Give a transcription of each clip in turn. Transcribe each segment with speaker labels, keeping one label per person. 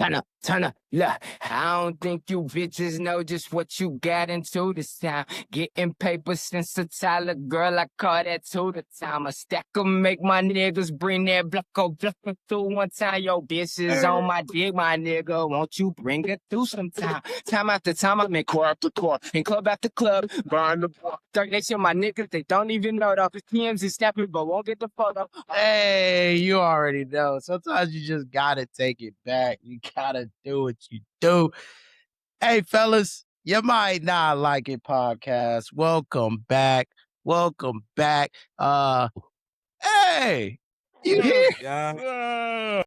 Speaker 1: Turn up, look. I don't think you bitches know just what you got into this time. Getting paper since a Tyler, girl, I call that to the time. A stack 'em make my niggas bring that bluffing through one time. Yo, bitches on my dick, my nigga. Won't you bring it through sometime? Time after time, I'm in core after core, in club after club, burn the bar. They shit my niggas, they don't even know though. PMs is snapping, but won't get the photo.
Speaker 2: Hey, you already know. Sometimes you just gotta take it back. You gotta do what you do. Hey, fellas, you might not like it podcast. Welcome back. Welcome back. Hey, you here?
Speaker 3: Yeah.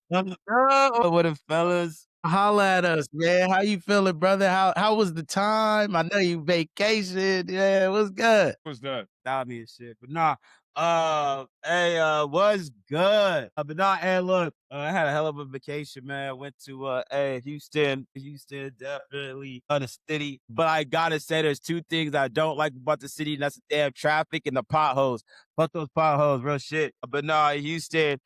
Speaker 2: What the fellas? Holla at us, man. How you feeling, brother? How was the time? I know you vacation. Yeah, what's good?
Speaker 3: What's that? That me and shit. But nah. Was good. But nah, and look, I had a hell of a vacation, man. Went to Houston. Houston, definitely on the city. But I gotta say there's two things I don't like about the city, and that's the damn traffic and the potholes. Fuck those potholes, real shit. But nah, Houston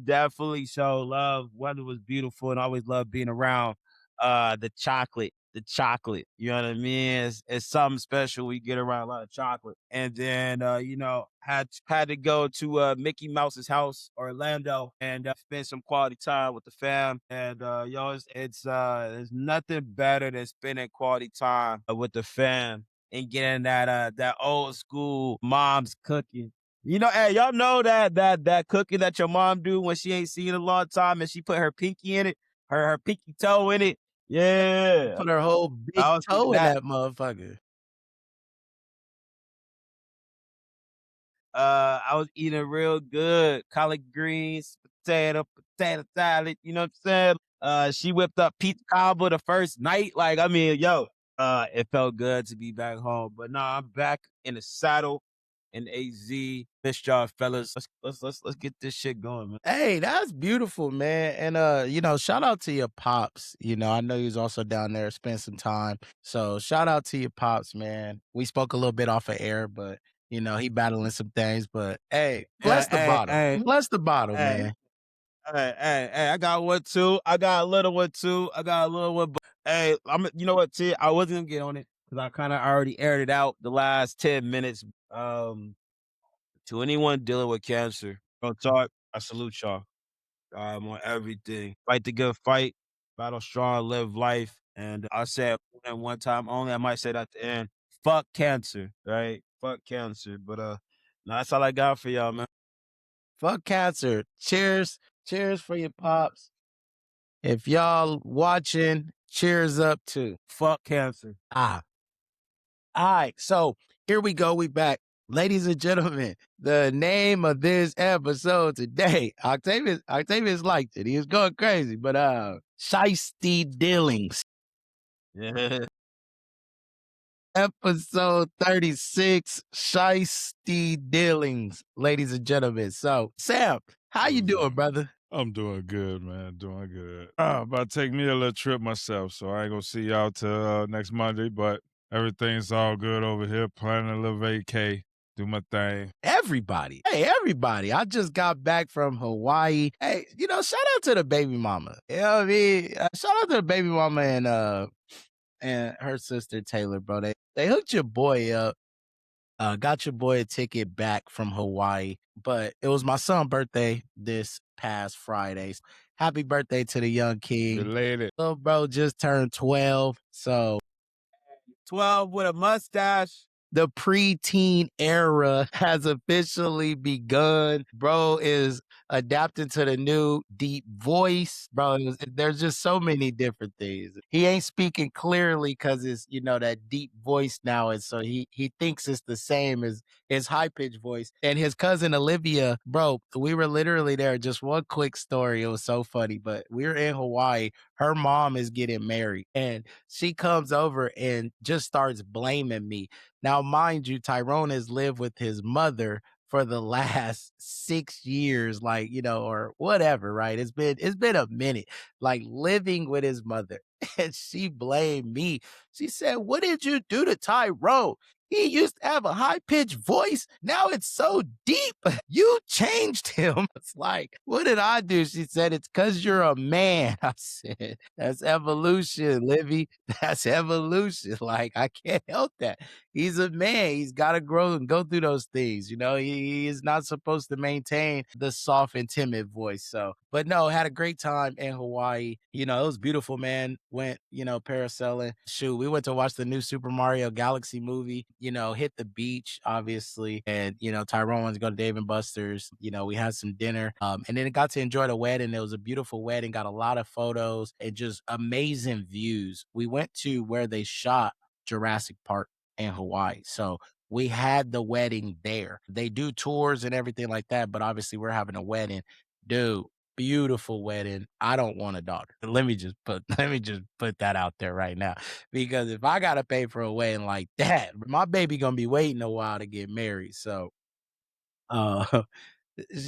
Speaker 3: definitely showed love. Weather was beautiful, and I always love being around the chocolate. You know what I mean? It's something special. We get around a lot of chocolate. And then had to go to Mickey Mouse's house, Orlando, and spend some quality time with the fam. And it's there's nothing better than spending quality time with the fam and getting that old school mom's cooking. You know, hey, y'all know that cooking that your mom do when she ain't seen in a long time and she put her pinky in it, her pinky toe in it. Yeah.
Speaker 2: Put her whole big
Speaker 3: I was
Speaker 2: toe
Speaker 3: eating
Speaker 2: in
Speaker 3: that.
Speaker 2: that motherfucker.
Speaker 3: I was eating real good. Collard greens, potato salad, you know what I'm saying? She whipped up pizza combo the first night. Like, I mean, it felt good to be back home. But nah, I'm back in the saddle in AZ. Missed y'all, fellas. Let's get this shit going, man.
Speaker 2: Hey, that's beautiful, man. And shout out to your pops. I know he was also down there, spent some time. So shout out to your pops, man. We spoke a little bit off of air, but he battling some things. But hey, bless the bottle. Bless the bottle, man.
Speaker 3: Hey, I got one too. I got a little one too. But hey, you know what, T? I wasn't gonna get on it because I kind of already aired it out the last 10 minutes. To anyone dealing with cancer, real talk, I salute y'all. On everything. Fight the good fight, battle strong, live life. And I said one time only, I might say that at the end. Fuck cancer, right? Fuck cancer. But that's all I got for y'all, man.
Speaker 2: Fuck cancer. Cheers. Cheers for your pops. If y'all watching, cheers up too.
Speaker 3: Fuck cancer.
Speaker 2: All right. So here we go. We back. Ladies and gentlemen, the name of this episode today, Octavius liked it. He was going crazy, but Shiesty Dealings.
Speaker 3: Yeah.
Speaker 2: Episode 36, Shiesty Dealings, ladies and gentlemen. So, Sam, how you doing, brother?
Speaker 4: I'm doing good, man. Doing good. About to take me a little trip myself, so I ain't gonna see y'all till next Monday, but everything's all good over here. Planning a little vacay, do my thing.
Speaker 2: Everybody. Hey, everybody. I just got back from Hawaii. Hey, shout out to the baby mama. You know what I mean? Shout out to the baby mama and her sister Taylor, bro. They hooked your boy up. Got your boy a ticket back from Hawaii, but it was my son's birthday this past Friday. Happy birthday to the young king.
Speaker 4: Related.
Speaker 2: Little bro just turned 12, so
Speaker 3: 12 with a mustache.
Speaker 2: The preteen era has officially begun. Bro is adapting to the new deep voice. Bro, there's just so many different things. He ain't speaking clearly because it's, that deep voice now. And so he thinks it's the same as his high-pitched voice. And his cousin Olivia, bro, we were literally there. Just one quick story. It was so funny. But we were in Hawaii. Her mom is getting married. And she comes over and just starts blaming me. Now, mind you, Tyrone has lived with his mother for the last 6 years, or whatever, right? It's been a minute, living with his mother. And she blamed me. She said, "What did you do to Tyrone? He used to have a high-pitched voice. Now it's so deep. You changed him. It's like, what did I do? She said, it's because you're a man. I said, that's evolution, Livy. That's evolution. Like, I can't help that. He's a man. He's got to grow and go through those things. You know, he is not supposed to maintain the soft and timid voice. So, but no, had a great time in Hawaii. You know, it was beautiful, man. Went, you know, parasailing. Shoot, we went to watch the new Super Mario Galaxy movie, you know, hit the beach, obviously. And, you know, Tyrone wanted to go to Dave and Buster's. You know, we had some dinner. And then it got to enjoy the wedding. It was a beautiful wedding, got a lot of photos and just amazing views. We went to where they shot Jurassic Park in Hawaii. So we had the wedding there. They do tours and everything like that, but obviously we're having a wedding. Dude, beautiful wedding. I don't want a daughter. Let me just put that out there right now. Because if I gotta pay for a wedding like that, my baby gonna be waiting a while to get married. So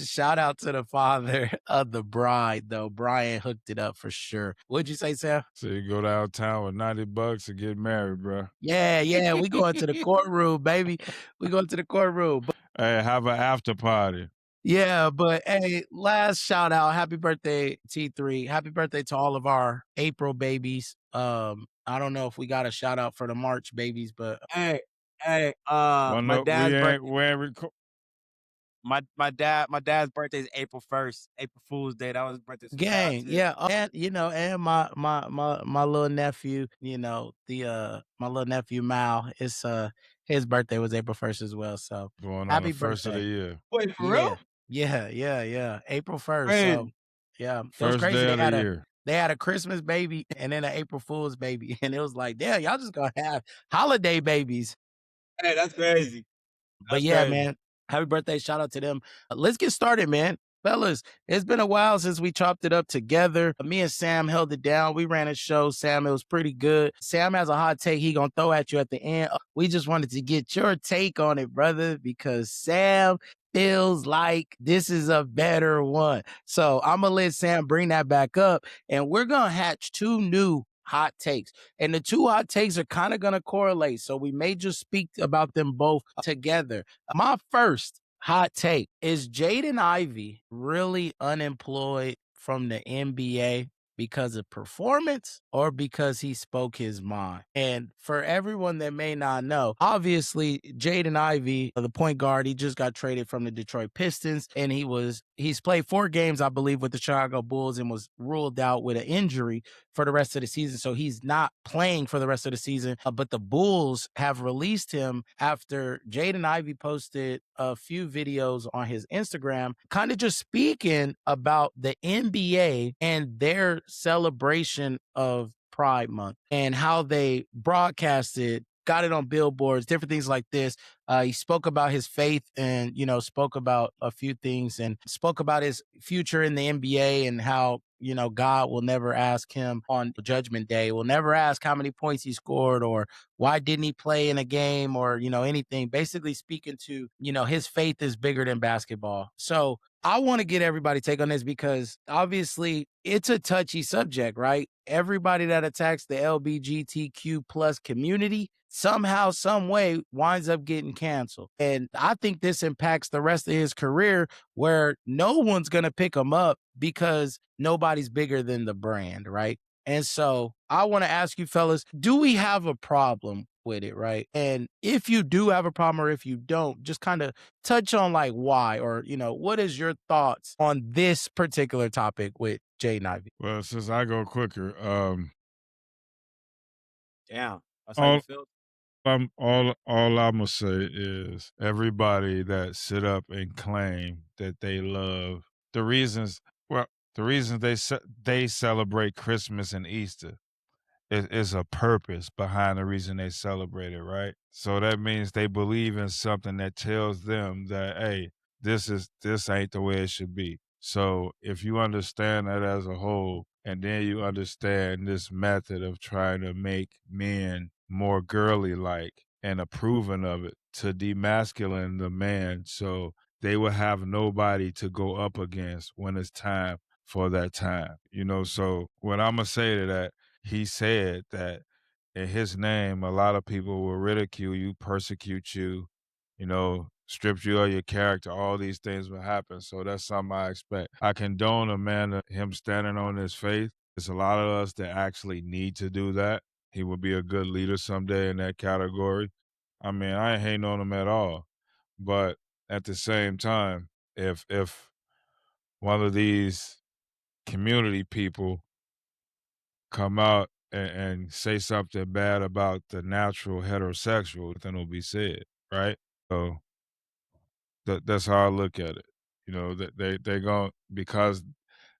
Speaker 2: shout out to the father of the bride, though. Brian hooked it up for sure. What'd you say, Sam?
Speaker 4: So you go downtown with $90 to get married, bro.
Speaker 2: Yeah, we going to the courtroom, baby. We going to the courtroom. But
Speaker 4: Hey, have an after party.
Speaker 2: yeah, but hey, last shout out. Happy birthday, T3. Happy birthday to all of our April babies. I don't know if we got a shout out for the March babies, but
Speaker 3: Hey,
Speaker 4: Well,
Speaker 3: my
Speaker 4: no,
Speaker 3: dad's birthday.
Speaker 4: we ain't
Speaker 3: My dad's birthday is April 1st, April Fool's Day. That was his birthday. So shout out
Speaker 2: gang,
Speaker 3: to him.
Speaker 2: yeah, and you know, and my little nephew, you know, my little nephew Mal, his birthday was April 1st as well. So
Speaker 4: going on the
Speaker 2: happy
Speaker 4: first of the
Speaker 2: birthday.
Speaker 4: year.
Speaker 3: Wait, for
Speaker 2: Yeah.
Speaker 3: real?
Speaker 2: Yeah. April 1st. So
Speaker 3: Man,
Speaker 2: yeah, it was
Speaker 4: First
Speaker 2: crazy.
Speaker 4: day of the year.
Speaker 2: They had a Christmas baby and then an April Fool's baby. And it was like, damn, y'all just gonna have holiday babies.
Speaker 3: hey, that's crazy.
Speaker 2: But
Speaker 3: That's
Speaker 2: yeah,
Speaker 3: crazy.
Speaker 2: man, happy birthday. Shout out to them. Let's get started, man. Fellas, it's been a while since we chopped it up together. Me and Sam held it down. We ran a show. Sam, it was pretty good. Sam has a hot take he gonna throw at you at the end. We just wanted to get your take on it, brother, because Sam feels like this is a better one. So I'm gonna let Sam bring that back up, and we're gonna hatch two new hot takes. And the two hot takes are kind of going to correlate. So we may just speak about them both together. My first hot take is Jaden Ivey really unemployed from the NBA because of performance or because he spoke his mind? And for everyone that may not know, obviously Jaden Ivey, the point guard, he just got traded from the Detroit Pistons and he's played 4 games, I believe, with the Chicago Bulls and was ruled out with an injury for the rest of the season. So he's not playing for the rest of the season. But the Bulls have released him after Jaden Ivey posted a few videos on his Instagram, kind of just speaking about the NBA and their celebration of Pride Month and how they broadcasted, got it on billboards, different things like this. He spoke about his faith and, you know, spoke about a few things and spoke about his future in the NBA and how, you know, God will never ask him on Judgment Day, will never ask how many points he scored or why didn't he play in a game or, you know, anything. Basically speaking to, you know, his faith is bigger than basketball. So I want to get everybody take on this because obviously it's a touchy subject, right? Everybody that attacks the LGBTQ plus community somehow, some way winds up getting canceled. And I think this impacts the rest of his career where no one's going to pick him up because nobody's bigger than the brand, right? And so I want to ask you fellas, do we have a problem with it, right? And if you do have a problem or if you don't, just kind of touch on like why or, you know, what is your thoughts on this particular topic with Jaden Ivey?
Speaker 4: Well, since I go quicker,
Speaker 3: Damn. That's how you
Speaker 4: all
Speaker 3: feel?
Speaker 4: all I'm gonna say is everybody that sit up and claim that they love the reasons. Well, the reasons they celebrate Christmas and Easter is a purpose behind the reason they celebrate it, right? So that means they believe in something that tells them that, hey, this ain't the way it should be. So if you understand that as a whole, and then you understand this method of trying to make men more girly like and approving of it to demasculine the man so they will have nobody to go up against when it's time for that time. You know, so what I'm gonna say to that, he said that in his name, a lot of people will ridicule you, persecute you, strip you of your character. All these things will happen. So that's something I expect. I condone a man, him standing on his faith. There's a lot of us that actually need to do that. He will be a good leader someday in that category. I mean, I ain't hating on him at all. But at the same time, if one of these community people come out and say something bad about the natural heterosexual, then will be said, right? So that's how I look at it. That they're going, because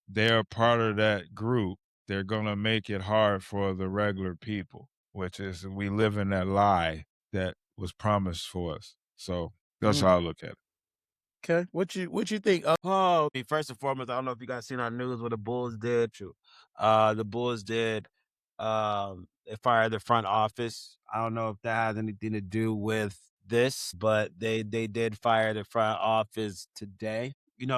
Speaker 4: they're part of that group, they're gonna make it hard for the regular people, which is we live in that lie that was promised for us. So that's how I look at it.
Speaker 2: Okay, what you think?
Speaker 3: Oh, first and foremost, I don't know if you guys seen our news what the Bulls did. The Bulls did. They fired their front office. I don't know if that has anything to do with this, but they did fire the front office today.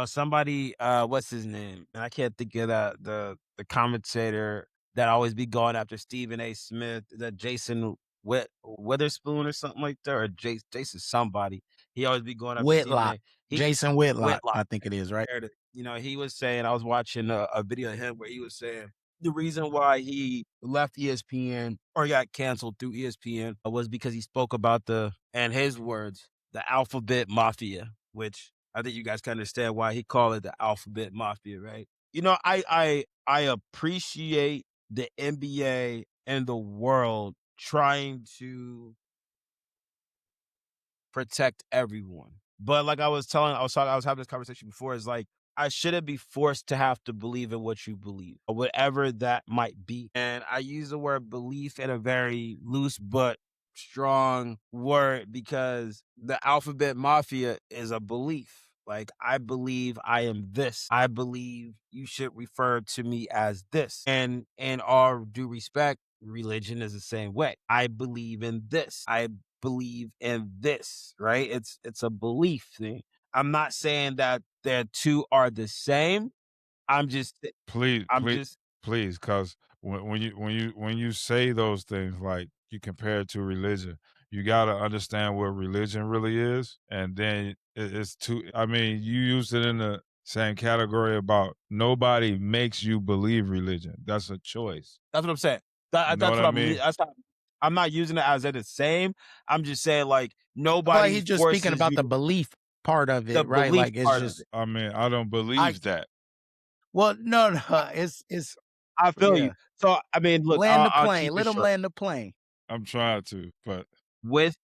Speaker 3: Somebody, what's his name? And I can't think of the commentator that always be going after Stephen A. Smith. That Jason Witherspoon or something like that, or Jason somebody. He always be going after Stephen
Speaker 2: Whitlock,
Speaker 3: A. He
Speaker 2: Jason Whitlock,
Speaker 3: Whitlock.
Speaker 2: I think it is, right?
Speaker 3: He was saying, I was watching a video of him where he was saying the reason why he left ESPN or got canceled through ESPN was because he spoke about and his words, the alphabet mafia, which I think you guys can understand why he called it the alphabet mafia, right? I appreciate the NBA and the world trying to protect everyone. But like I was having this conversation before, is like, I shouldn't be forced to have to believe in what you believe, or whatever that might be. And I use the word belief in a very loose but strong word, because the alphabet mafia is a belief. Like, I believe I am this. I believe you should refer to me as this. And in all due respect, religion is the same way. I believe in this. I believe in this, right? It's a belief thing. I'm not saying that the two are the same. I'm just
Speaker 4: Please,
Speaker 3: I'm
Speaker 4: please,
Speaker 3: just
Speaker 4: please, because when you say those things, like you compare it to religion, you gotta understand what religion really is, and then it's too. I mean, you used it in the same category about nobody makes you believe religion. That's a choice.
Speaker 3: that's what I'm saying.
Speaker 4: You know
Speaker 3: That's
Speaker 4: what
Speaker 3: what
Speaker 4: I
Speaker 3: I'm
Speaker 4: mean?
Speaker 3: that's not, I'm not using it as they're the same. I'm just saying, like,
Speaker 2: I feel like
Speaker 3: nobody
Speaker 2: he's just speaking
Speaker 3: forces
Speaker 2: about
Speaker 3: you
Speaker 2: the belief part of
Speaker 3: the
Speaker 2: it, right?
Speaker 3: belief
Speaker 2: Like it's
Speaker 3: part of
Speaker 2: just
Speaker 3: it.
Speaker 4: I mean, I don't
Speaker 2: I
Speaker 4: believe that.
Speaker 2: well, no, no,
Speaker 3: I,
Speaker 2: it's
Speaker 3: I feel you.
Speaker 2: yeah.
Speaker 3: So I mean, look,
Speaker 2: Land the
Speaker 3: I'll
Speaker 2: plane.
Speaker 3: keep it
Speaker 2: Let him
Speaker 3: short.
Speaker 2: land the plane.
Speaker 4: I'm trying to, but
Speaker 3: With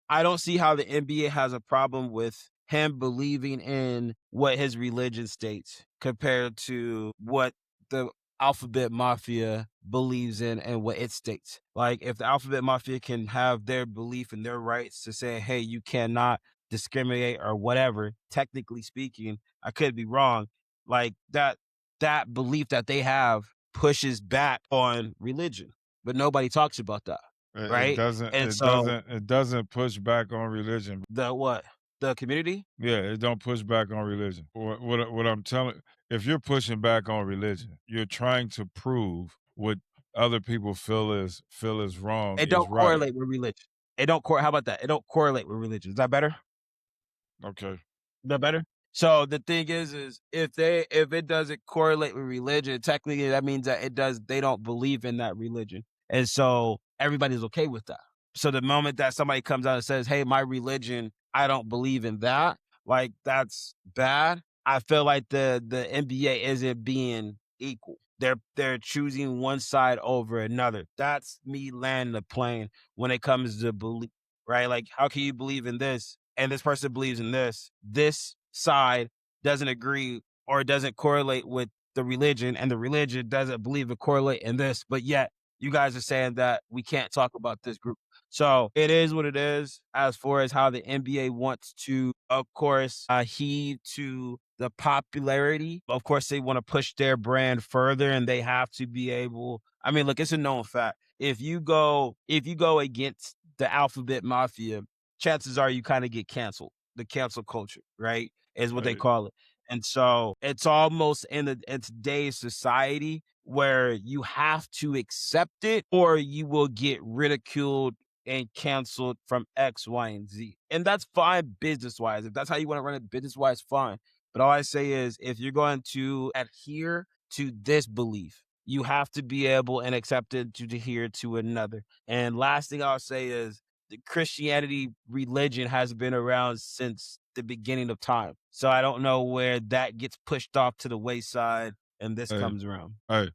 Speaker 3: I don't see how the NBA has a problem with him believing in what his religion states compared to what the alphabet mafia believes in and what it states. Like, if the alphabet mafia can have their belief and their rights to say, hey, you cannot discriminate or whatever, technically speaking, I could be wrong. Like, that belief that they have pushes back on religion, but nobody talks about that,
Speaker 4: it
Speaker 3: right?
Speaker 4: doesn't.
Speaker 3: And
Speaker 4: It
Speaker 3: so
Speaker 4: doesn't. It doesn't push back on religion.
Speaker 3: the what? The community?
Speaker 4: Yeah, it don't push back on religion. What I'm telling, if you're pushing back on religion, you're trying to prove what other people feel is wrong
Speaker 3: It
Speaker 4: is
Speaker 3: don't
Speaker 4: right.
Speaker 3: correlate with religion. It don't how about that? It don't correlate with religion. Is that better?
Speaker 4: Okay.
Speaker 3: Is that better? So the thing is if it doesn't correlate with religion, technically that means that they don't believe in that religion. And so everybody's okay with that. So the moment that somebody comes out and says, hey, my religion, I don't believe in that, like, that's bad. I feel like the NBA isn't being equal. They're choosing one side over another. That's me landing the plane when it comes to belief, right? Like, how can you believe in this and this person believes in this? This side doesn't agree or doesn't correlate with the religion, and the religion doesn't believe it correlate in this, but yet you guys are saying that we can't talk about this group. So it is what it is as far as how the NBA wants to, of course, heed to the popularity. Of course, they want to push their brand further, and they have to be able. I mean, look, it's a known fact. If you go against the alphabet mafia, chances are you kind of get canceled. The cancel culture, right, is what they
Speaker 4: Hey,
Speaker 3: call it. And so it's almost in today's society where you have to accept it or you will get ridiculed and canceled from X, Y, and Z. And that's fine business wise. If that's how you want to run it business wise, fine. But all I say is if you're going to adhere to this belief, you have to be able and accepted to adhere to another. And last thing I'll say is the Christianity religion has been around since the beginning of time. So I don't know where that gets pushed off to the wayside and this
Speaker 4: Hey,
Speaker 3: comes around.
Speaker 4: hey,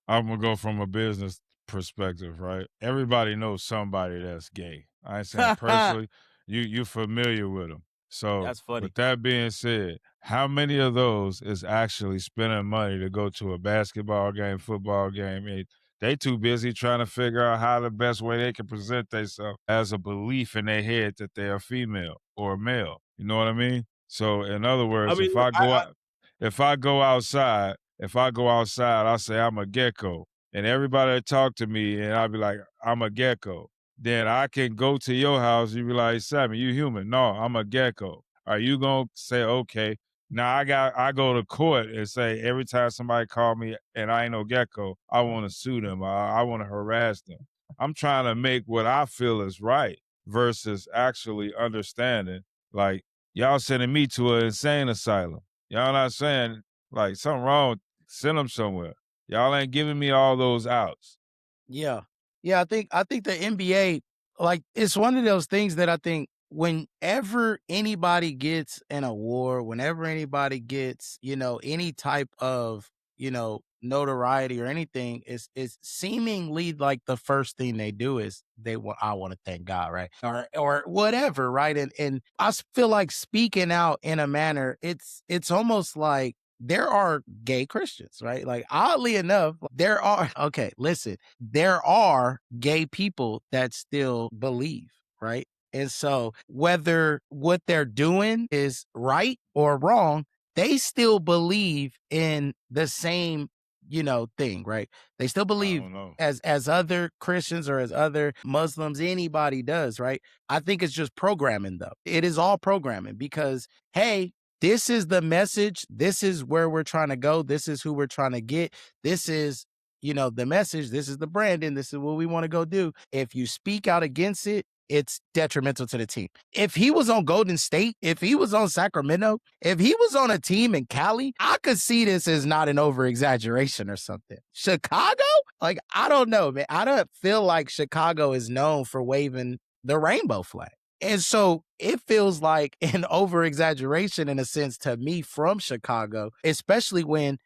Speaker 4: I'm gonna go from a business perspective, right? Everybody knows somebody that's gay. I ain't saying personally, you familiar with them. So
Speaker 3: That's funny.
Speaker 4: with that being said, how many of those is actually spending money to go to a basketball game, football game? They too busy trying to figure out how the best way they can present themselves as a belief in their head that they're female or male. You know what I mean? So in other
Speaker 3: I
Speaker 4: words,
Speaker 3: mean, look,
Speaker 4: if I go outside, I say I'm a gecko, and everybody that talk to me, and I'll be like, I'm a gecko. Then I can go to your house. You be like, Sammy, you human? No, I'm a gecko. Are you gonna say okay? Now I go to court and say every time somebody call me and I ain't no gecko, I want to sue them. I want to harass them. I'm trying to make what I feel is right versus actually understanding. Like y'all sending me to an insane asylum. Y'all not saying like something wrong. Send them somewhere. Y'all ain't giving me all those outs.
Speaker 2: Yeah. Yeah, I think the NBA, like, it's one of those things that I think whenever anybody gets an award, whenever anybody gets, any type of, notoriety or anything, it's seemingly like the first thing they do is I want to thank God, right? Or whatever, right? And I feel like speaking out in a manner, it's almost like there are gay Christians, right? Like, oddly enough, there are, okay, listen, there are gay people that still believe, right? And so whether what they're doing is right or wrong, they still believe in the same, thing, right? They still
Speaker 4: I
Speaker 2: believe
Speaker 4: don't know.
Speaker 2: as other Christians or as other Muslims, anybody does, right? I think it's just programming though. It is all programming because, hey, this is the message. This is where we're trying to go. This is who we're trying to get. This is, the message. This is the branding. This is what we want to go do. If you speak out against it, it's detrimental to the team. If he was on Golden State, if he was on Sacramento, if he was on a team in Cali, I could see this as not an over exaggeration or something. Chicago? Like, I don't know, man. I don't feel like Chicago is known for waving the rainbow flag. And so it feels like an over exaggeration in a sense to me from Chicago, especially when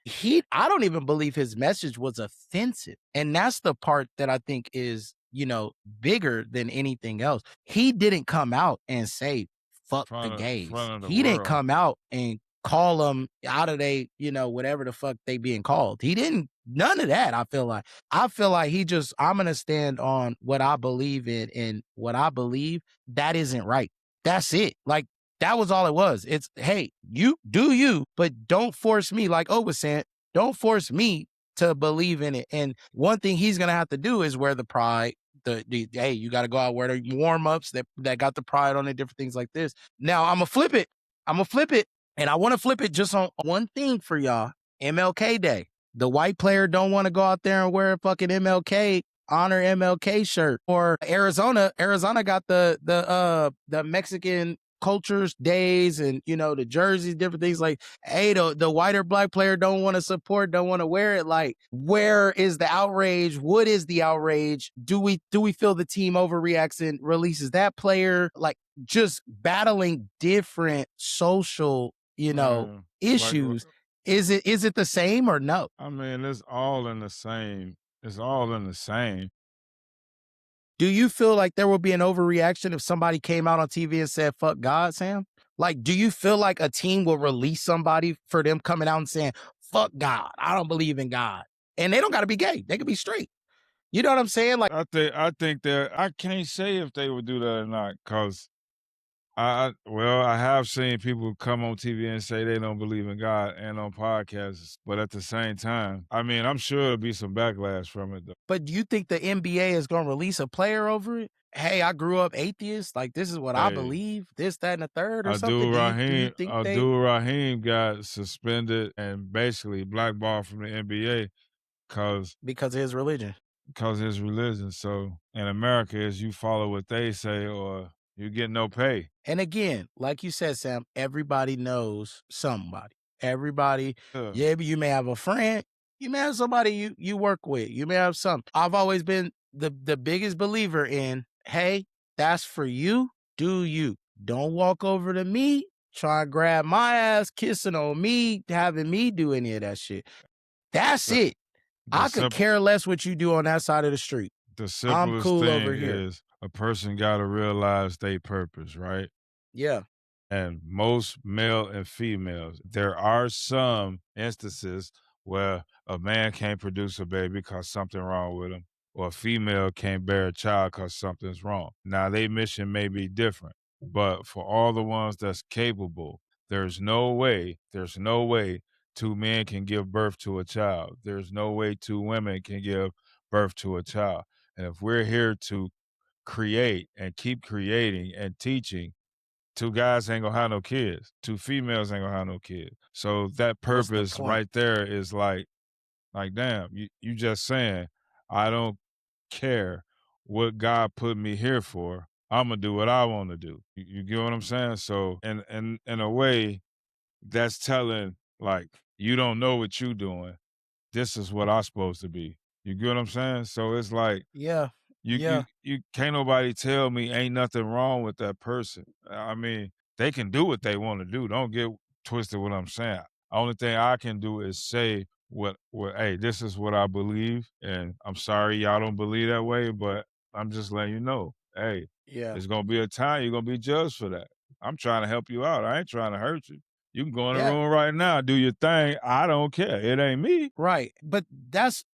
Speaker 2: I don't even believe his message was offensive. And that's the part that I think is, bigger than anything else. He didn't come out and say, fuck the gays.
Speaker 4: Front of the
Speaker 2: He didn't
Speaker 4: world.
Speaker 2: come out and call them out of whatever the fuck they being called. He didn't, none of that. I feel like I'm going to stand on what I believe in, and what I believe that isn't right. That's it. Like, that was all it was. It's, hey, you do you, but don't force me. Like O was saying, don't force me to believe in it. And one thing he's going to have to do is wear the pride. Hey, you got to go out, wear the warm-ups that got the pride on it, different things like this. Now I'm going to flip it. And I want to flip it just on one thing for y'all. MLK Day. The white player don't want to go out there and wear a fucking honor MLK shirt. Or Arizona got the Mexican cultures days and the jerseys, different things. Like, hey, the white or black player don't want to support, don't want to wear it. Like, where is the outrage? What is the outrage? Do we feel the team overreacts and releases that player? Like, just battling different social,
Speaker 4: Man,
Speaker 2: issues. Is it the same or no?
Speaker 4: I mean, it's all in the same. It's all in the same.
Speaker 2: Do you feel like there will be an overreaction if somebody came out on TV and said, fuck God, Sam? Like, do you feel like a team will release somebody for them coming out and saying, fuck God, I don't believe in God? And they don't got to be gay. They can be straight. You know what I'm saying? Like,
Speaker 4: I think that I can't say if they would do that or not, because I have seen people come on TV and say they don't believe in God and on podcasts, but at the same time, I mean, I'm sure there'll be some backlash from it though.
Speaker 2: but do you think the NBA is going to release a player over it? hey, I grew up atheist, like this is what I
Speaker 4: Hey,
Speaker 2: believe, this, that, and the third or something.
Speaker 4: Abdul
Speaker 2: Do you think they
Speaker 4: Rahim got suspended and basically blackballed from the NBA because
Speaker 2: because of his religion?
Speaker 4: of his religion. So in America, is you follow what they say or you get no pay.
Speaker 2: And again, like you said, Sam, everybody knows somebody. Everybody, yeah, but you may have a friend, you may have somebody you work with, you may have some. I've always been the biggest believer in, hey, that's for you, do you. Don't walk over to me, try and grab my ass, kissing on me, having me do any of that shit. That's
Speaker 4: The-
Speaker 2: it.
Speaker 4: the
Speaker 2: I could
Speaker 4: simp-
Speaker 2: care less what you do on that side of the street.
Speaker 4: The
Speaker 2: I'm
Speaker 4: simplest
Speaker 2: cool
Speaker 4: thing
Speaker 2: over here.
Speaker 4: is a person got to realize their purpose, right?
Speaker 2: Yeah.
Speaker 4: And most male and females, there are some instances where a man can't produce a baby because something wrong with him, or a female can't bear a child because something's wrong. Now, their mission may be different, but for all the ones that's capable, there's no way two men can give birth to a child. There's no way two women can give birth to a child. And if we're here to create and keep creating and teaching, two guys ain't gonna have no kids. Two females ain't gonna have no kids. So that
Speaker 2: What's the
Speaker 4: purpose
Speaker 2: point?
Speaker 4: right there is like damn, you just saying, I don't care what God put me here for. I'm gonna do what I want to do. You get what I'm saying? So in a way, that's telling like you don't know what you doing. This is what I'm supposed to be. You get what I'm saying? So it's like
Speaker 2: Yeah.
Speaker 4: you
Speaker 2: Yeah.
Speaker 4: can't nobody tell me ain't nothing wrong with that person. I mean, they can do what they want to do. Don't get twisted what I'm saying. Only thing I can do is say what hey, this is what I believe, and I'm sorry y'all don't believe that way, but I'm just letting you know. Hey,
Speaker 2: Yeah.
Speaker 4: it's gonna be a time you're gonna be judged for that. I'm trying to help you out. I ain't trying to hurt you. You can go in the
Speaker 2: Yeah.
Speaker 4: room right now, do your thing. I don't care. It ain't me.
Speaker 2: Right. But that's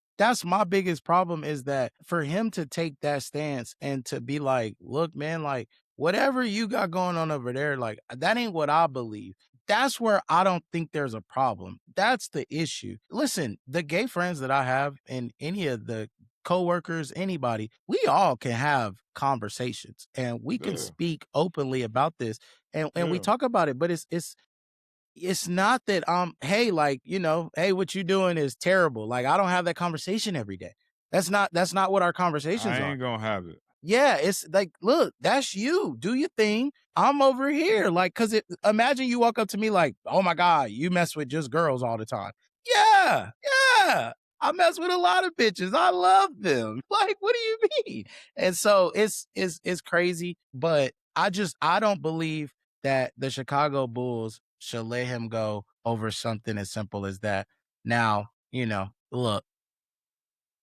Speaker 2: my biggest problem is that for him to take that stance and to be like, look, man, like whatever you got going on over there, like that ain't what I believe. That's where I don't think there's a problem. That's the issue. Listen, the gay friends that I have and any of the coworkers, anybody, we all can have conversations and we can
Speaker 4: Yeah.
Speaker 2: speak openly about this and we
Speaker 4: Yeah.
Speaker 2: talk about it, but it's not that hey, like, you know, hey, what you doing is terrible. Like I don't have that conversation every day. That's not what our conversations
Speaker 4: I
Speaker 2: are.
Speaker 4: ain't gonna have it.
Speaker 2: Yeah, it's like, look, that's you. Do your thing. I'm over here. Like, cause imagine you walk up to me like, oh my God, you mess with just girls all the time. Yeah, yeah. I mess with a lot of bitches. I love them. Like, what do you mean? And so it's crazy. But I don't believe that the Chicago Bulls should let him go over something as simple as that. Now, you know, look,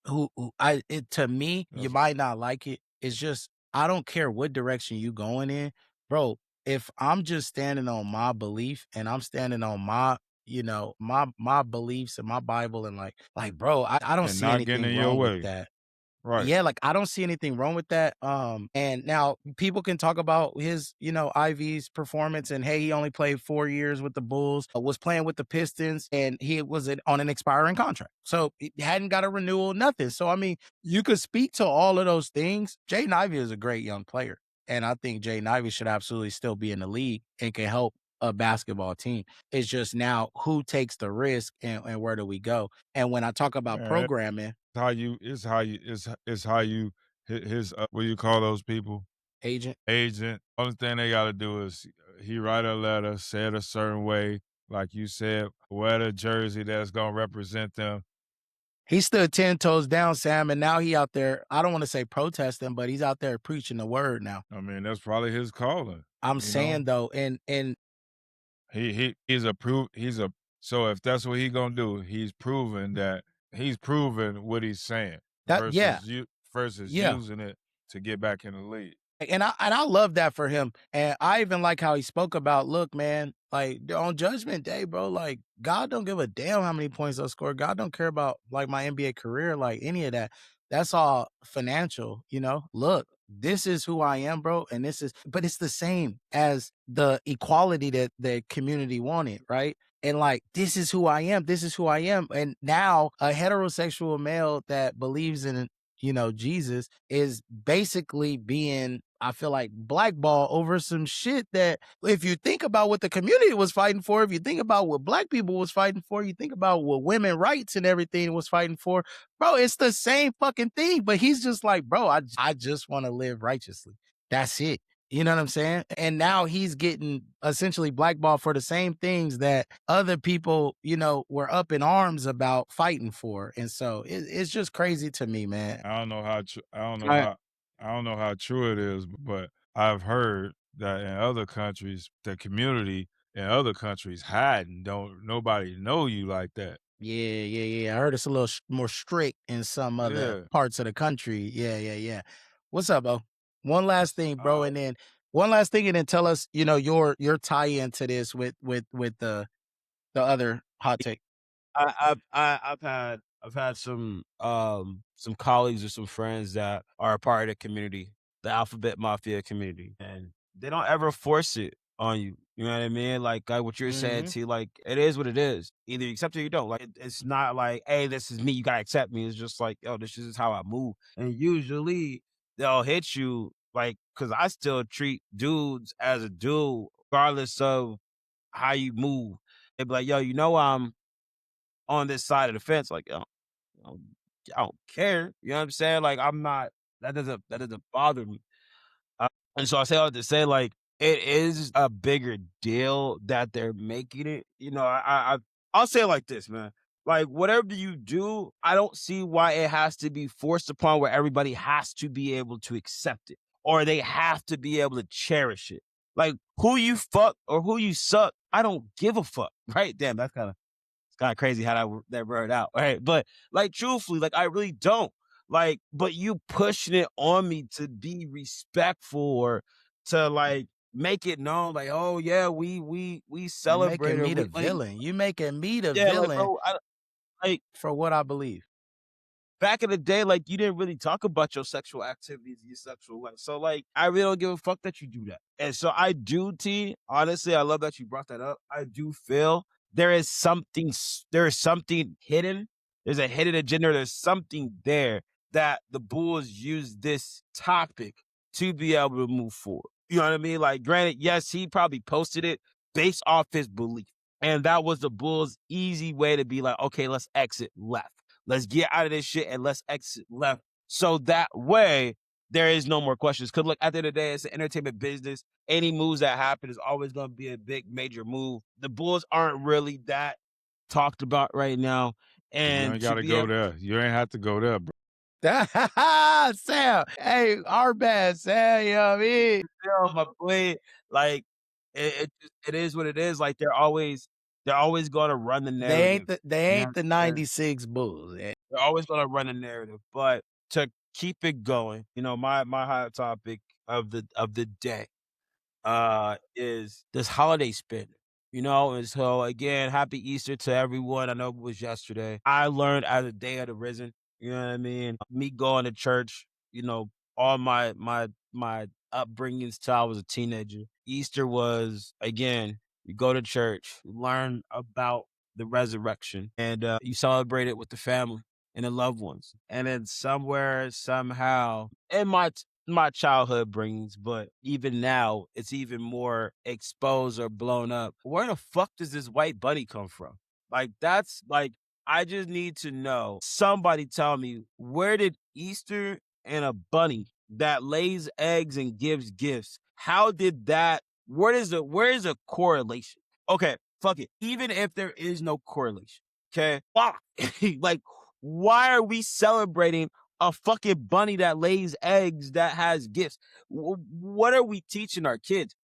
Speaker 2: to me, you
Speaker 4: That's
Speaker 2: might not like it. It's just I don't care what direction you going in, bro. If I'm just standing on my belief and I'm standing on my, you know, my beliefs and my Bible and like, bro, I don't
Speaker 4: and
Speaker 2: see
Speaker 4: not getting
Speaker 2: anything
Speaker 4: in your
Speaker 2: wrong with
Speaker 4: way.
Speaker 2: that.
Speaker 4: Right.
Speaker 2: Yeah, like I don't see anything wrong with that. And now people can talk about his, you know, Ivy's performance and hey, he only played 4 years with the Bulls, was playing with the Pistons, and he was on an expiring contract. So he hadn't got a renewal, nothing. So I mean, you could speak to all of those things. Jaden Ivey is a great young player. And I think Jaden Ivey should absolutely still be in the league and can help a basketball team. It's just now who takes the risk and where do we go? And when I talk about
Speaker 4: Man,
Speaker 2: programming,
Speaker 4: it's how you his what do you call those people?
Speaker 2: agent.
Speaker 4: Agent. Only thing they gotta do is he write a letter, say it a certain way, like you said, wear the jersey that's gonna represent them.
Speaker 2: He stood 10 toes down, Sam, and now he out there, I don't want to say protesting, but he's out there preaching the word now.
Speaker 4: I mean, that's probably his calling.
Speaker 2: I'm
Speaker 4: You know,
Speaker 2: saying though, and
Speaker 4: he's a proof. So if that's what he gonna do, he's proven what he's saying
Speaker 2: that yeah,
Speaker 4: versus
Speaker 2: yeah.
Speaker 4: using it to get back in the league.
Speaker 2: And I love that for him. And I even like how he spoke about, look, man, like on Judgment Day, bro, like God don't give a damn how many points I score. God don't care about like my NBA career, like any of that. That's all financial, you know. Look, this is who I am, bro. And but it's the same as the equality that the community wanted, right? And like, this is who I am. This is who I am. And now a heterosexual male that believes in Jesus is basically being, I feel like, blackball over some shit that if you think about what the community was fighting for, if you think about what black people was fighting for, you think about what women rights and everything was fighting for, bro, it's the same fucking thing. But he's just like, bro, I just want to live righteously. That's it. You know what I'm saying? And now he's getting essentially blackballed for the same things that other people, were up in arms about fighting for. And so it's just crazy to me, man.
Speaker 4: I don't know how
Speaker 3: I,
Speaker 4: I don't know how true it is, but I've heard that in other countries, the community in other countries hiding, don't nobody know you like that.
Speaker 2: Yeah. I heard it's a little more strict in some other
Speaker 4: Yeah.
Speaker 2: parts of the country. Yeah. What's up, Bo? One last thing, bro,
Speaker 4: Uh,
Speaker 2: and then one last thing, and then tell us, your tie into this with the other hot take.
Speaker 3: I've had some colleagues or some friends that are a part of the community, the Alphabet Mafia community, and they don't ever force it on you. You know what I mean? Like what you're saying,
Speaker 2: Mm-hmm.
Speaker 3: T. Like it is what it is. Either you accept it or you don't. Like it's not like, hey, this is me. You gotta accept me. It's just like, yo, this is how I move. And usually they'll hit you like, cause I still treat dudes as a dude, regardless of how you move. They be like, yo, I'm on this side of the fence, like, I don't I don't care. You know what I'm saying? Like, I'm not that doesn't bother me. Uh, and so I say all that to say, like, it is a bigger deal that they're making it. I'll say it like this, man. Like, whatever you do, I don't see why it has to be forced upon where everybody has to be able to accept it or they have to be able to cherish it. Like, who you fuck or who you suck, I don't give a fuck. Right? Damn, that's kind of crazy how that word out, right? But like, truthfully, like I really don't like. But you pushing it on me to be respectful or to like make it known, like, oh yeah, we
Speaker 2: You
Speaker 3: celebrate
Speaker 2: making
Speaker 3: or
Speaker 2: me the
Speaker 3: we like,
Speaker 2: villain. You making me the
Speaker 3: yeah, like
Speaker 2: villain
Speaker 3: bro, like
Speaker 2: for what I believe.
Speaker 3: back in the day, like you didn't really talk about your sexual activities, your sexual life. So like, I really don't give a fuck that you do that. And so I do, T. Honestly, I love that you brought that up. I do feel there is something hidden. There's a hidden agenda. There's something there that the Bulls use this topic to be able to move forward. You know what I mean? Like, granted, yes, he probably posted it based off his belief. And that was the Bulls' easy way to be like, okay, let's exit left. Let's get out of this shit and let's exit left. So that way, there is no more questions. Because look, at the end of the day, it's an entertainment business. Any moves that happen is always going to be a big, major move. The Bulls aren't really that talked about right now.
Speaker 4: you
Speaker 3: And
Speaker 4: ain't
Speaker 3: to
Speaker 4: gotta
Speaker 3: be
Speaker 4: go
Speaker 3: able
Speaker 4: there. You ain't have to go there, bro.
Speaker 2: Sam, hey, our bad, Sam, you know what I mean?
Speaker 3: to tell my boy, like, it is what it is. Like, they're always going to run the narrative.
Speaker 2: They
Speaker 3: You know
Speaker 2: ain't
Speaker 3: what
Speaker 2: the
Speaker 3: I'm saying?
Speaker 2: 96 Bulls.
Speaker 3: They're always gonna run a narrative, but to keep it going, my hot topic of the day, is this holiday spending. And so again, happy Easter to everyone. I know it was yesterday. I learned as a day of the risen. You know what I mean? Me going to church. All my upbringings till I was a teenager. Easter was again. You go to church, you learn about the resurrection, and you celebrate it with the family and the loved ones. And then somewhere, somehow, in my childhood brings, but even now, it's even more exposed or blown up. Where the fuck does this white bunny come from? Like, that's like, I just need to know. Somebody tell me, where did Easter and a bunny that lays eggs and gives gifts, how did that, where is a correlation? Okay, fuck it. Even if there is no correlation, okay? Why? Like, why are we celebrating a fucking bunny that lays eggs that has gifts? What are we teaching our kids?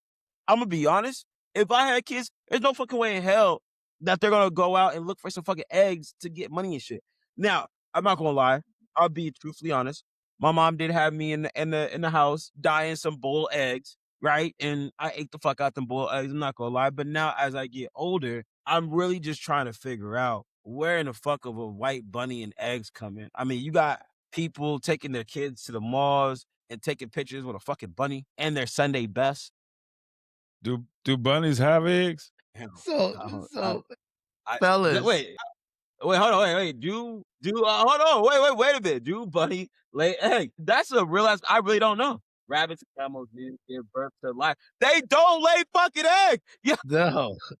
Speaker 3: I'm gonna be honest. If I had kids, there's no fucking way in hell that they're gonna go out and look for some fucking eggs to get money and shit. Now, I'm not gonna lie. I'll be truthfully honest. My mom did have me in the house dyeing some boiled eggs, right? And I ate the fuck out them boiled eggs. I'm not gonna lie. But now, as I get older, I'm really just trying to figure out where in the fuck of a white bunny and eggs come in. I mean, you got people taking their kids to the malls and taking pictures with a fucking bunny and their Sunday best.
Speaker 4: Do bunnies have eggs?
Speaker 3: Hell,
Speaker 2: So,
Speaker 3: I don't
Speaker 2: so
Speaker 3: I
Speaker 2: fellas,
Speaker 3: wait, Wait, hold on, wait. Hold on, wait a minute. Do bunny lay egg? That's a real ass. I really don't know. Rabbits and camels give birth to life. They don't lay fucking egg. Yeah.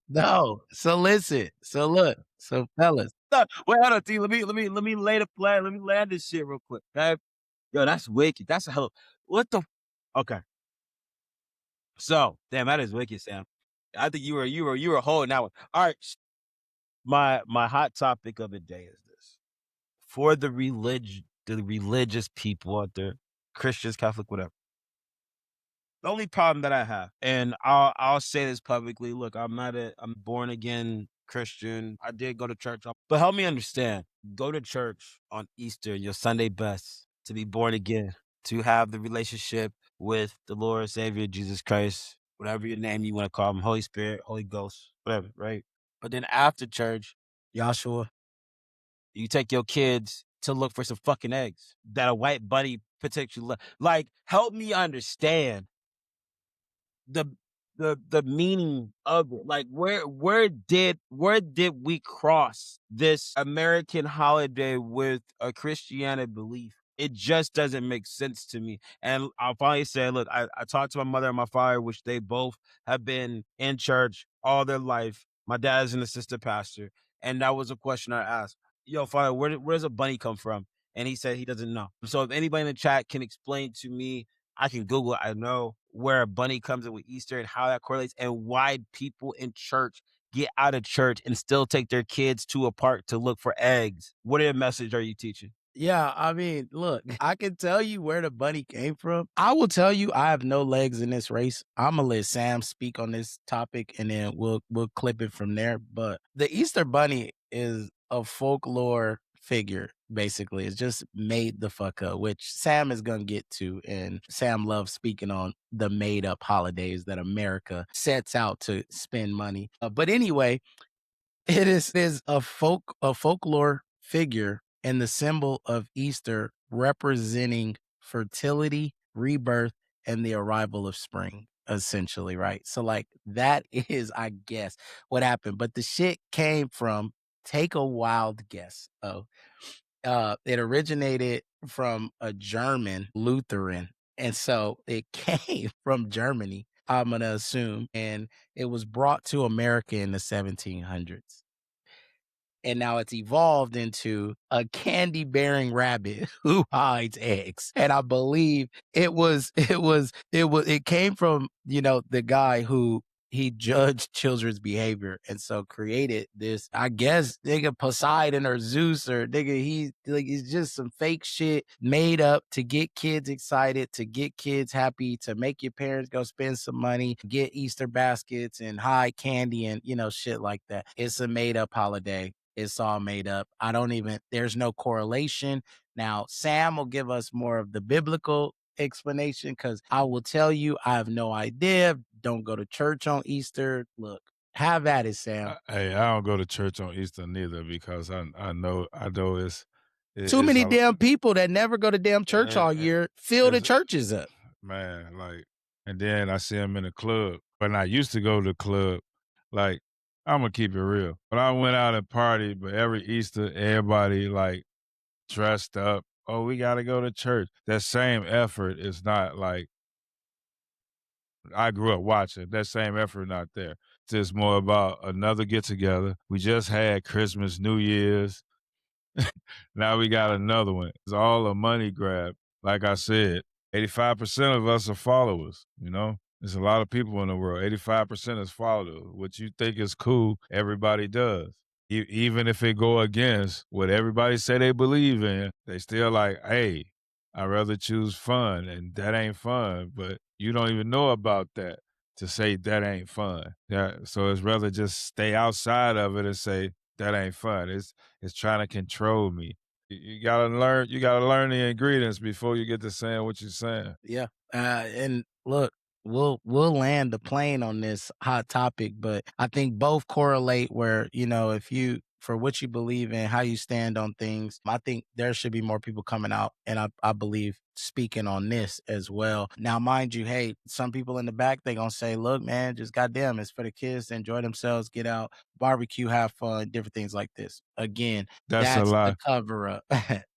Speaker 2: No. So listen. So look. So fellas.
Speaker 3: Wait, hold on, T. Let me lay the plan. Let me land this shit real quick. Okay. Yo, that's wicked. That's a hell. What the? Okay. So, damn, that is wicked, Sam. I think you were holding that one. All right. My hot topic of the day is this: for the religious people out there, Christians, Catholic, whatever. The only problem that I have, and I'll say this publicly. Look, I'm born again Christian. I did go to church, but help me understand. Go to church on Easter, your Sunday best, to be born again, to have the relationship with the Lord Savior Jesus Christ, whatever your name you want to call him, Holy Spirit, Holy Ghost, whatever, right? But then after church, Joshua, you take your kids to look for some fucking eggs that a white bunny potentially like. Help me understand the meaning of it. Like where did we cross this American holiday with a Christianity belief? It just doesn't make sense to me. And I'll finally say, look, I talked to my mother and my father, which they both have been in church all their life. My dad is an assistant pastor. And that was a question I asked. Yo, father, where does a bunny come from? And he said he doesn't know. So if anybody in the chat can explain to me, I can Google it. I know where a bunny comes in with Easter and how that correlates and why people in church get out of church and still take their kids to a park to look for eggs. What message are you teaching?
Speaker 2: Yeah, I mean, look, I can tell you where the bunny came from. I will tell you I have no legs in this race. I'm gonna let Sam speak on this topic and then we'll clip it from there. But the Easter bunny is a folklore figure, basically. It's just made the fuck up, which Sam is gonna get to. And Sam loves speaking on the made up holidays that America sets out to spend money. But anyway, it is a folklore figure and the symbol of Easter representing fertility, rebirth, and the arrival of spring, essentially, right? So like that is, I guess, what happened. But the shit came from, take a wild guess. It originated from a German Lutheran. And so it came from Germany, I'm going to assume. And it was brought to America in the 1700s. And now it's evolved into a candy bearing rabbit who hides eggs. And I believe it came from, the guy who he judged children's behavior and so created this, I guess, nigga Poseidon or Zeus or nigga, he's just some fake shit made up to get kids excited, to get kids happy, to make your parents go spend some money, get Easter baskets and hide candy and, shit like that. It's a made up holiday. It's all made up. There's no correlation. Now, Sam will give us more of the biblical explanation because I will tell you, I have no idea. Don't go to church on Easter. Look, have at it, Sam.
Speaker 4: Hey, I don't go to church on Easter neither because I know it's
Speaker 2: too many damn people that never go to damn church all year fill the churches up.
Speaker 4: Man, like, and then I see them in the club. When I used to go to the club, like, I'm gonna keep it real. When I went out and partied, but every Easter, everybody like dressed up. Oh, we gotta go to church. That same effort is not like I grew up watching. That same effort not there. It's just more about another get together. We just had Christmas, New Year's. Now we got another one. It's all a money grab. Like I said, 85% of us are followers, There's a lot of people in the world. 85% is followers. What you think is cool, everybody does. Even if it go against what everybody say they believe in, they still like, hey, I'd rather choose fun, and that ain't fun. But you don't even know about that to say that ain't fun. So it's rather just stay outside of it and say that ain't fun. It's trying to control me. You gotta learn. You gotta learn the ingredients before you get to saying what you're saying.
Speaker 2: Yeah, and look, we'll land the plane on this hot topic, but I think both correlate where if you for what you believe in, how you stand on things. I think there should be more people coming out, and I believe speaking on this as well. Now, mind you, hey, some people in the back, they gonna say, look, man, just goddamn, it's for the kids to enjoy themselves, get out, barbecue, have fun, different things like this. Again,
Speaker 4: That's a
Speaker 2: that's the
Speaker 4: lie.
Speaker 2: cover up.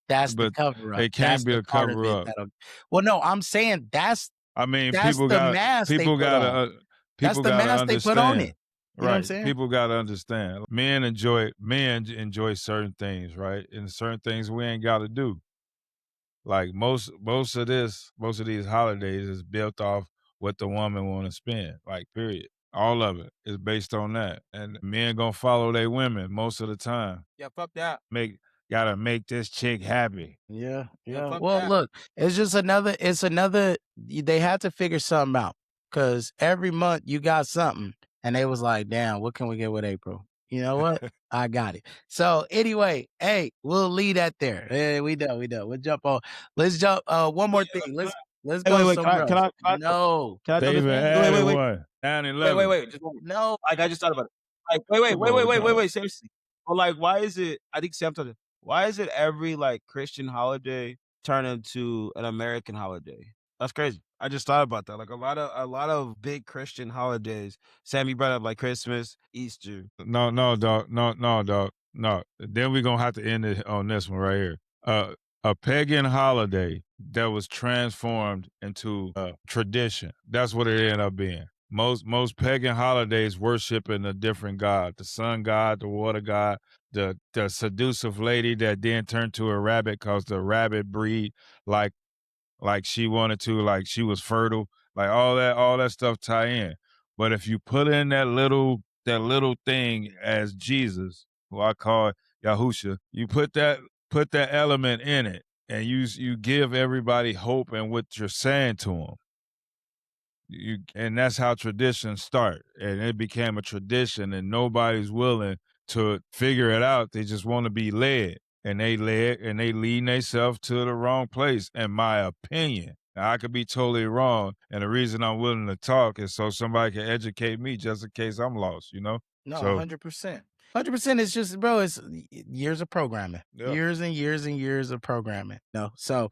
Speaker 2: That's the
Speaker 4: But
Speaker 2: cover up.
Speaker 4: it
Speaker 2: That's
Speaker 4: can't be
Speaker 2: the
Speaker 4: a
Speaker 2: part of
Speaker 4: cover
Speaker 2: it
Speaker 4: up.
Speaker 2: that'll. Well, no, I'm saying that's
Speaker 4: I mean,
Speaker 2: the mask they
Speaker 4: people
Speaker 2: put
Speaker 4: gotta
Speaker 2: on. That's
Speaker 4: people
Speaker 2: the
Speaker 4: gotta
Speaker 2: mask they put on
Speaker 4: understand.
Speaker 2: it. You know what I'm
Speaker 4: Right.
Speaker 2: saying?
Speaker 4: People gotta understand. Men enjoy certain things, right? And certain things we ain't gotta do. Like most of these holidays is built off what the woman want to spend. Like period. All of it is based on that. And men gonna follow their women most of the time.
Speaker 3: Yeah, fuck that.
Speaker 4: Gotta make this chick happy.
Speaker 2: Yeah,
Speaker 3: Yeah,
Speaker 2: yeah.
Speaker 3: fuck
Speaker 2: Well,
Speaker 3: that.
Speaker 2: look, it's another they had to figure something out because every month you got something. And they was like, damn, what can we get with April? You know what? I got it. So anyway, hey, we'll leave that there. Hey, we done. We'll jump on. Let's jump. One more thing. Let's
Speaker 3: Hey,
Speaker 2: go
Speaker 3: wait. Can
Speaker 2: somewhere
Speaker 3: I can
Speaker 2: else.
Speaker 3: I, can I, throw,
Speaker 2: No.
Speaker 3: can I throw
Speaker 4: They
Speaker 3: this?
Speaker 4: even
Speaker 3: Wait,
Speaker 4: added
Speaker 3: wait, wait,
Speaker 4: one. 9/11.
Speaker 3: wait. Just one more.
Speaker 2: No.
Speaker 3: Like I just thought about it. Like wait,
Speaker 4: Come on, dog.
Speaker 3: seriously. But like, why is it? I think Sam told it. Why is it every like Christian holiday turn into an American holiday? That's crazy. I just thought about that. Like a lot of big Christian holidays. Sam, you brought up like Christmas, Easter.
Speaker 4: No, dog. No, dog. No. Then we're gonna have to end it on this one right here. A pagan holiday that was transformed into a tradition. That's what it ended up being. Most pagan holidays worshiping a different god, the sun god, the water god, the seductive lady that then turned to a rabbit cause the rabbit breed like she wanted to, like she was fertile, like all that stuff tie in. But if you put in that little thing as Jesus, who I call Yahusha, you put that element in it, and you give everybody hope and what you're saying to them. And that's how traditions start, and it became a tradition, and nobody's willing to figure it out. They just want to be led, and they leading themselves to the wrong place, in my opinion. Now, I could be totally wrong, and the reason I'm willing to talk is so somebody can educate me, just in case I'm lost.
Speaker 2: No,
Speaker 4: So
Speaker 2: 100%. 100% is just, bro, it's years of programming.
Speaker 4: Yeah.
Speaker 2: Years and years and years of programming. No. So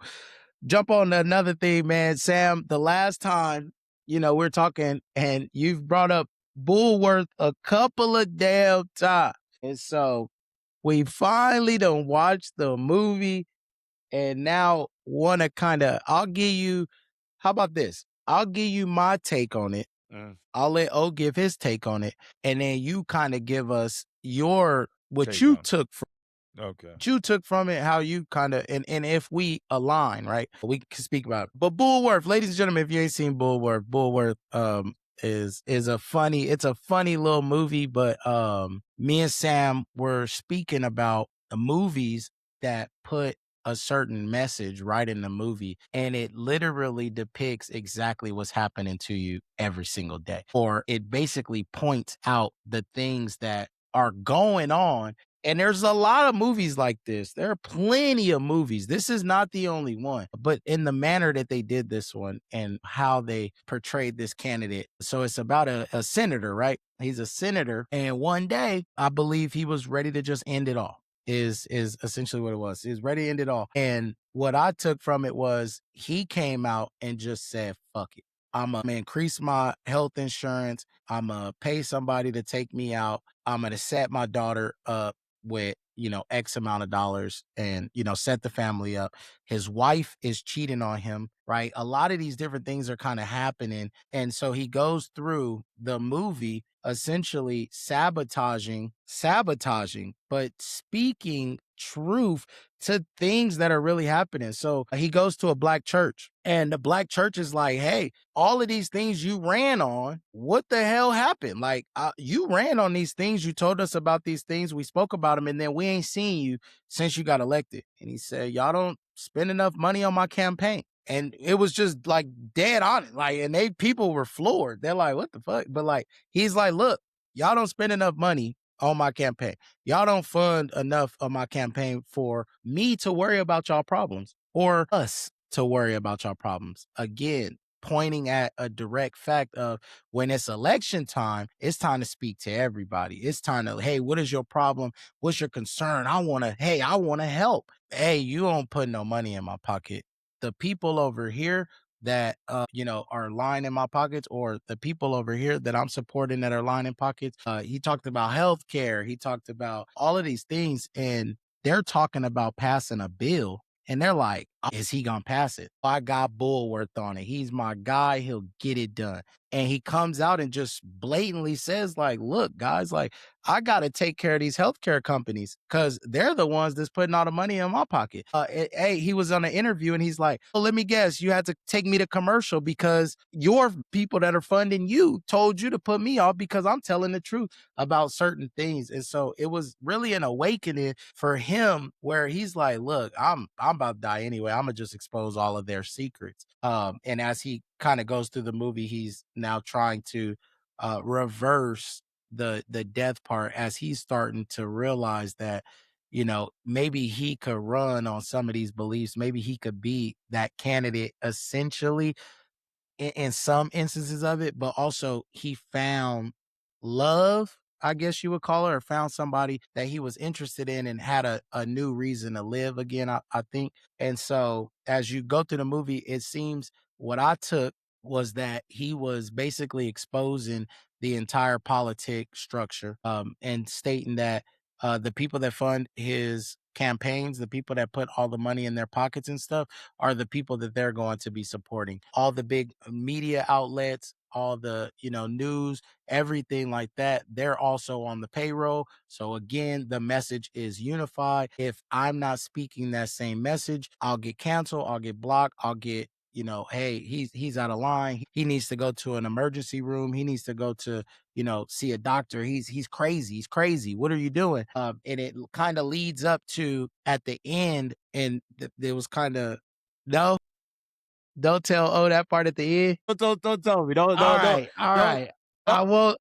Speaker 2: jump on to another thing, man. Sam, the last time, we're talking and you've brought up Bullworth a couple of damn times. And so we finally done watched the movie and now want to how about this? I'll give you my take on it. I'll let O give his take on it, and then you kind of give us what
Speaker 4: Take
Speaker 2: you
Speaker 4: on it.
Speaker 2: took from
Speaker 4: Okay.
Speaker 2: what you took from it, how you kind of and if we align, right, we can speak about it. But Bullworth, ladies and gentlemen, if you ain't seen Bullworth is a funny little movie. But me and Sam were speaking about the movies that put a certain message right in the movie, and it literally depicts exactly what's happening to you every single day, or it basically points out the things that are going on. And there's a lot of movies like this. There are plenty of movies. This is not the only one, but in the manner that they did this one and how they portrayed this candidate. So it's about a senator, right? He's a senator, and one day I believe he was ready to just end it all. Is essentially what it was. He's ready to end it all. And what I took from it was he came out and just said, fuck it. I'm going to increase my health insurance. I'm going to pay somebody to take me out. I'm going to set my daughter up with, X amount of dollars and, set the family up. His wife is cheating on him, right? A lot of these different things are kind of happening. And so he goes through the movie essentially sabotaging, but speaking truth to things that are really happening. So he goes to a black church, and the black church is like, hey, all of these things you ran on, what the hell happened? Like, you ran on these things. You told us about these things. We spoke about them, and then we ain't seen you since you got elected. And he said, y'all don't spend enough money on my campaign. And it was just like dead on it. Like, and people were floored. They're like, what the fuck? But like, he's like, look, y'all don't spend enough money on my campaign. Y'all don't fund enough of my campaign for me to worry about y'all problems or us to worry about y'all problems. Again, pointing at a direct fact of when it's election time, it's time to speak to everybody. It's time to, hey, what is your problem? What's your concern? I want to help. Hey, you don't put no money in my pocket. The people over here that are lining my pockets, or the people over here that I'm supporting that are lining pockets. He talked about healthcare. He talked about all of these things, and they're talking about passing a bill. And they're like, is he gonna pass it? I got Bullworth on it. He's my guy. He'll get it done. And he comes out and just blatantly says, like, look, guys, like, I got to take care of these healthcare companies because they're the ones that's putting all the money in my pocket. Hey, he was on an interview and he's like, well, let me guess, you had to take me to commercial because your people that are funding you told you to put me off because I'm telling the truth about certain things. And so it was really an awakening for him where he's like, look, I'm about to die anyway. I'm gonna just expose all of their secrets. And as he kind of goes through the movie, he's now trying to reverse the death part as he's starting to realize that, maybe he could run on some of these beliefs. Maybe he could be that candidate essentially in some instances of it, but also he found love, I guess you would call it, or found somebody that he was interested in and had a new reason to live again, I think. And so as you go through the movie, it seems what I took was that he was basically exposing the entire politic structure, and stating that the people that fund his campaigns, the people that put all the money in their pockets and stuff, are the people that they're going to be supporting. All the big media outlets, all the, news, everything like that, they're also on the payroll. So again, the message is unified. If I'm not speaking that same message, I'll get canceled, I'll get blocked, I'll get, hey, he's out of line. He needs to go to an emergency room. He needs to go to, see a doctor. He's crazy. He's crazy. What are you doing? And it kind of leads up to at the end, and there was kind of, no, don't tell that part at the end.
Speaker 3: Don't tell me. Don't
Speaker 2: All
Speaker 3: don't
Speaker 2: right, all
Speaker 3: don't.
Speaker 2: right. I won't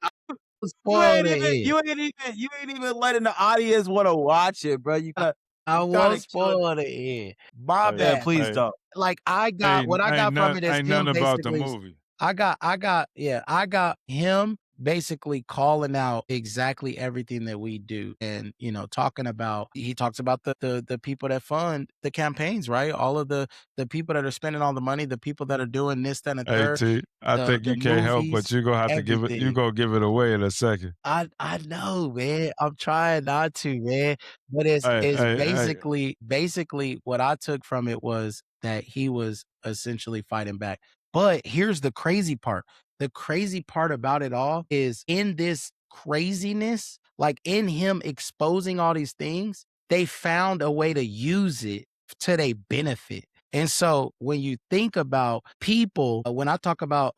Speaker 3: You
Speaker 2: spoil
Speaker 3: ain't
Speaker 2: the
Speaker 3: even
Speaker 2: end.
Speaker 3: you ain't even letting the audience want to watch it, bro.
Speaker 2: I
Speaker 3: you
Speaker 2: won't
Speaker 3: gotta kill it.
Speaker 2: spoil the end. My
Speaker 4: Hey,
Speaker 3: Man,
Speaker 2: bad.
Speaker 3: please
Speaker 4: hey,
Speaker 3: don't.
Speaker 2: Like what I got from it is
Speaker 4: ain't
Speaker 2: him
Speaker 4: nothing about the
Speaker 2: basically
Speaker 4: movie.
Speaker 2: I got him basically calling out exactly everything that we do, and talking about, he talks about the people that fund the campaigns, right? All of the people that are spending all the money, the people that are doing this, that, and the
Speaker 4: Hey
Speaker 2: third,
Speaker 4: T, I think
Speaker 2: the
Speaker 4: you can't help, but
Speaker 2: movies,
Speaker 4: you're gonna have to give it. You
Speaker 2: everything.
Speaker 4: gonna give it away in a second.
Speaker 2: I know, man. I'm trying not to, man. But
Speaker 4: Hey,
Speaker 2: it's
Speaker 4: hey, hey.
Speaker 2: basically what I took from it was that he was essentially fighting back. But here's the crazy part. The crazy part about it all is in this craziness, like in him exposing all these things, they found a way to use it to their benefit. And so when you think about people, when I talked about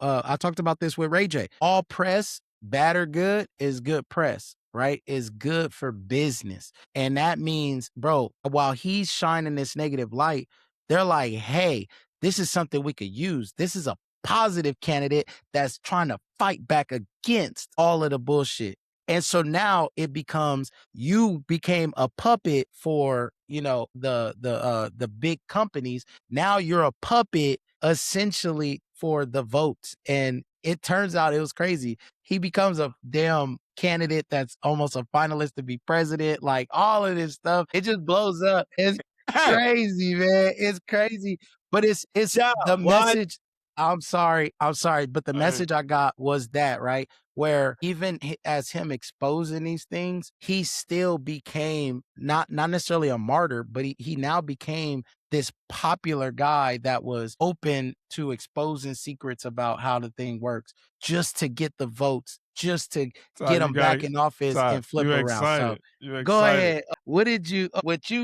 Speaker 2: this with Ray J, all press, bad or good, is good press, right? Is good for business. And that means, bro, while he's shining this negative light, they're like, hey, this is something we could use. This is a positive candidate that's trying to fight back against all of the bullshit. And so now it becomes, you became a puppet for, the big companies. Now you're a puppet essentially for the votes. And it turns out it was crazy. He becomes a damn candidate that's almost a finalist to be president. Like all of this stuff, it just blows up. It's
Speaker 3: Hey,
Speaker 2: crazy, man. It's crazy. But it's
Speaker 3: yeah,
Speaker 2: the
Speaker 3: what?
Speaker 2: message. I'm sorry, but the
Speaker 4: Hey,
Speaker 2: message I got was that, right? Where even as him exposing these things, he still became not necessarily a martyr, but he now became this popular guy that was open to exposing secrets about how the thing works, just to get the votes, just to
Speaker 4: Ty,
Speaker 2: get
Speaker 4: you
Speaker 2: him
Speaker 4: got
Speaker 2: back in office
Speaker 4: Ty.
Speaker 2: and flip
Speaker 4: You
Speaker 2: around. So
Speaker 4: excited? You
Speaker 2: go
Speaker 4: excited?
Speaker 2: ahead. What did you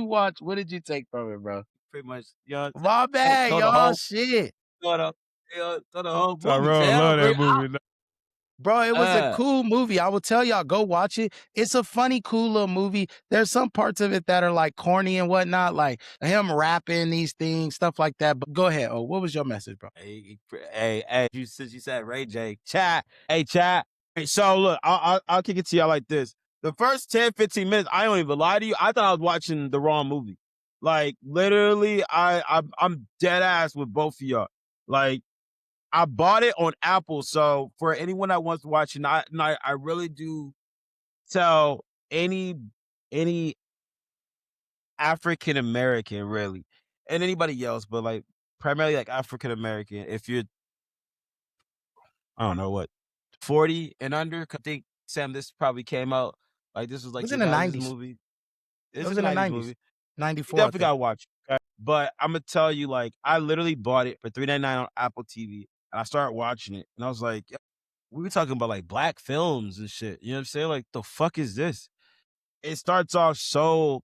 Speaker 2: watch? What did you take from it, bro?
Speaker 3: Pretty much, you know what I'm
Speaker 2: My
Speaker 3: saying?
Speaker 2: bad,
Speaker 3: Throw the
Speaker 2: y'all.
Speaker 3: whole
Speaker 2: Shit.
Speaker 3: throw the whole movie,
Speaker 4: Tyrone
Speaker 3: fam.
Speaker 4: love that movie.
Speaker 2: Bro, it was a
Speaker 3: Uh,
Speaker 2: cool movie. I will tell y'all, go watch it. It's a funny, cool little movie. There's some parts of it that are like corny and whatnot, like him rapping these things, stuff like that. But go ahead. Oh, what was your message, bro?
Speaker 3: hey, since you said Ray J, chat, hey, chat. Hey, so look, I'll kick it to y'all like this. The first 10, 15 minutes, I don't even lie to you. I thought I was watching the wrong movie. Like literally, I'm dead ass with both of y'all. Like I bought it on Apple. So for anyone that wants to watch it, I really do tell any African American really, and anybody else, but like primarily like African American, if you're I don't know what 40 and under. I think Sam, this probably came out like this was
Speaker 2: It
Speaker 3: like
Speaker 2: was
Speaker 3: your
Speaker 2: in the
Speaker 3: guys'
Speaker 2: 90s.
Speaker 3: movie.
Speaker 2: It
Speaker 3: It's
Speaker 2: was
Speaker 3: a
Speaker 2: in the
Speaker 3: 90s
Speaker 2: 90s.
Speaker 3: movie. You
Speaker 2: 94, I
Speaker 3: definitely
Speaker 2: think.
Speaker 3: gotta watch it. Okay? But I'm gonna tell you, like, I literally bought it for $3.99 on Apple TV, and I started watching it, and I was like, we were talking about like black films and shit. You know what I'm saying? Like, the fuck is this? It starts off so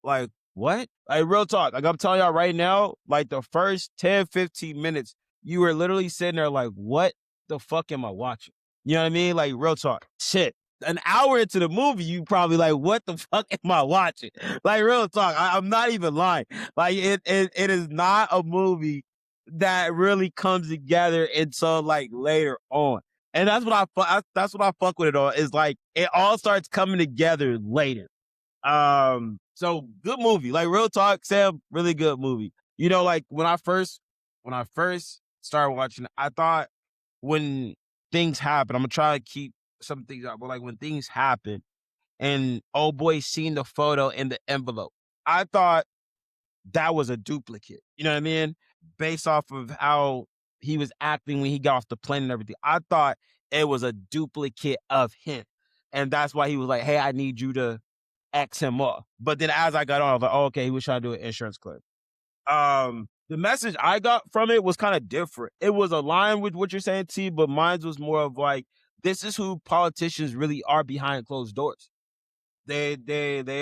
Speaker 3: like, what? Like, real talk. Like, I'm telling y'all right now, like, the first 10, 15 minutes, you were literally sitting there like, what the fuck am I watching? You know what I mean? Like, real talk. Shit. An hour into the movie, you probably like, what the fuck am I watching? Like, real talk. I'm not even lying. Like, it is not a movie that really comes together until like later on. And that's what that's what I fuck with it all. Is like it all starts coming together later. So good movie. Like real talk, Sam, really good movie. You know, like when I first started watching, I thought when things happen, I'm gonna try to keep some things out, but like when things happen and old boy seen the photo in the envelope, I thought that was a duplicate. You know what I mean? Based off of how he was acting when he got off the plane and everything. I thought it was a duplicate of him. And that's why he was like, hey, I need you to X him off. But then as I got on, I was like, oh, okay, he was trying to do an insurance claim. The message I got from it was kind of different. It was aligned with what you're saying, T, but mine was more of like, this is who politicians really are behind closed doors. They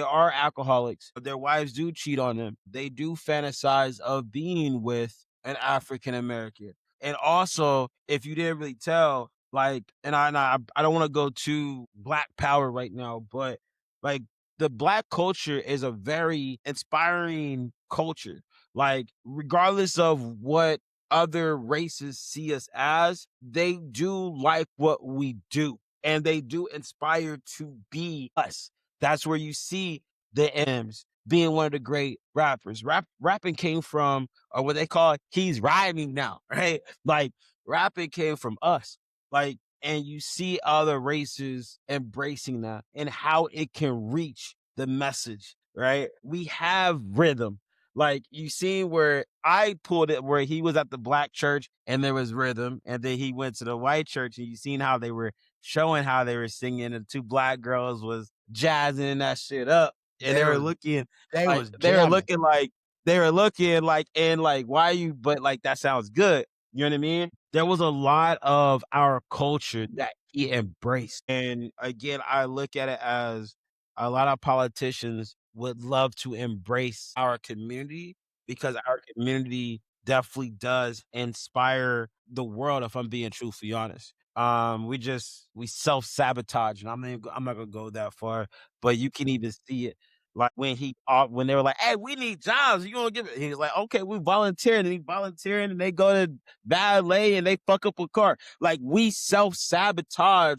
Speaker 3: are alcoholics. Their wives do cheat on them. They do fantasize of being with an African American. And also, if you didn't really tell, like, and I don't want to go to Black Power right now, but like the Black culture is a very inspiring culture. Like, regardless of what other races see us as, they do like what we do, and they do inspire to be us. That's where you see the M's being one of the great rappers. Rapping came from, or what they call, he's rhyming now, right? Like rapping came from us. Like, and you see other races embracing that and how it can reach the message, right? We have rhythm. Like you see where I pulled it, where he was at the Black church and there was rhythm, and then he went to the white church and you seen how they were showing how they were singing, and the two Black girls was jazzing that shit up, and they were looking like and like, why you, but like that sounds good. You know what I mean? There was a lot of our culture that he embraced. And again, I look at it as a lot of politicians would love to embrace our community, because our community definitely does inspire the world, if I'm being truthfully honest. We self-sabotage, and I'm not gonna go that far, but you can even see it. Like when they were like, hey, we need jobs, you gonna give it? He's like, okay, we volunteering, and he volunteering, and they go to ballet and they fuck up a car. Like, we self-sabotage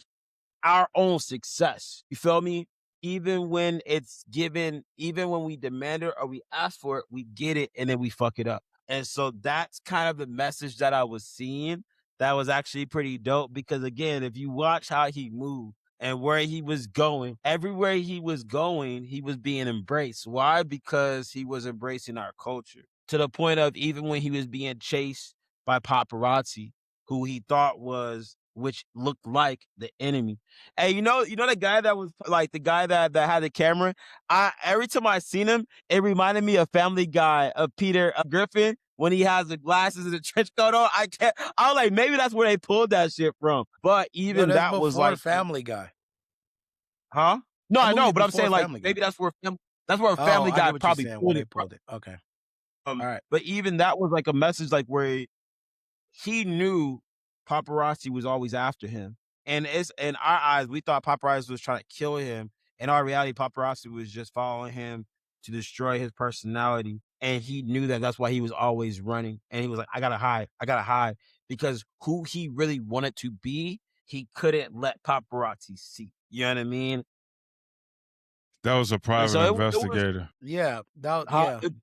Speaker 3: our own success. You feel me? Even when it's given, even when we demand it or we ask for it, we get it and then we fuck it up. And so that's kind of the message that I was seeing. That was actually pretty dope, because again, if you watch how he moved and where he was going, everywhere he was going, he was being embraced. Why? Because he was embracing our culture, to the point of even when he was being chased by paparazzi, who he thought was, which looked like the enemy. Hey, you know the guy that was like the guy that had the camera. Every time I seen him, it reminded me of Family Guy, of Peter Griffin, when he has the glasses and the trench coat on. I was like, maybe that's where they pulled that shit from. But even
Speaker 2: that's
Speaker 3: that was
Speaker 2: before
Speaker 3: like,
Speaker 2: Family Guy.
Speaker 3: huh? No,
Speaker 2: That
Speaker 3: I know,
Speaker 2: movie's
Speaker 3: but I'm
Speaker 2: before
Speaker 3: saying like
Speaker 2: Family Guy.
Speaker 3: maybe that's where
Speaker 2: Oh,
Speaker 3: Family
Speaker 2: I
Speaker 3: Guy
Speaker 2: get what you're
Speaker 3: probably
Speaker 2: saying, where
Speaker 3: pulled
Speaker 2: they
Speaker 3: it from.
Speaker 2: pulled it. Okay. All right.
Speaker 3: But even that was like a message, like where he knew paparazzi was always after him. And it's in our eyes, we thought paparazzi was trying to kill him. In our reality, paparazzi was just following him to destroy his personality. And he knew that that's why he was always running. And he was like, I gotta hide. Because who he really wanted to be, he couldn't let paparazzi see. You know what I mean?
Speaker 4: That was a
Speaker 3: And
Speaker 4: private
Speaker 3: so it was,
Speaker 4: investigator.
Speaker 2: Yeah.
Speaker 3: the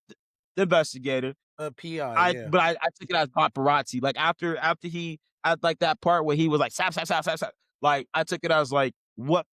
Speaker 3: investigator.
Speaker 2: PI, yeah.
Speaker 3: But I took it as paparazzi. Like after he at like that part where he was like sap sap sap sap sap. Like I took it as like what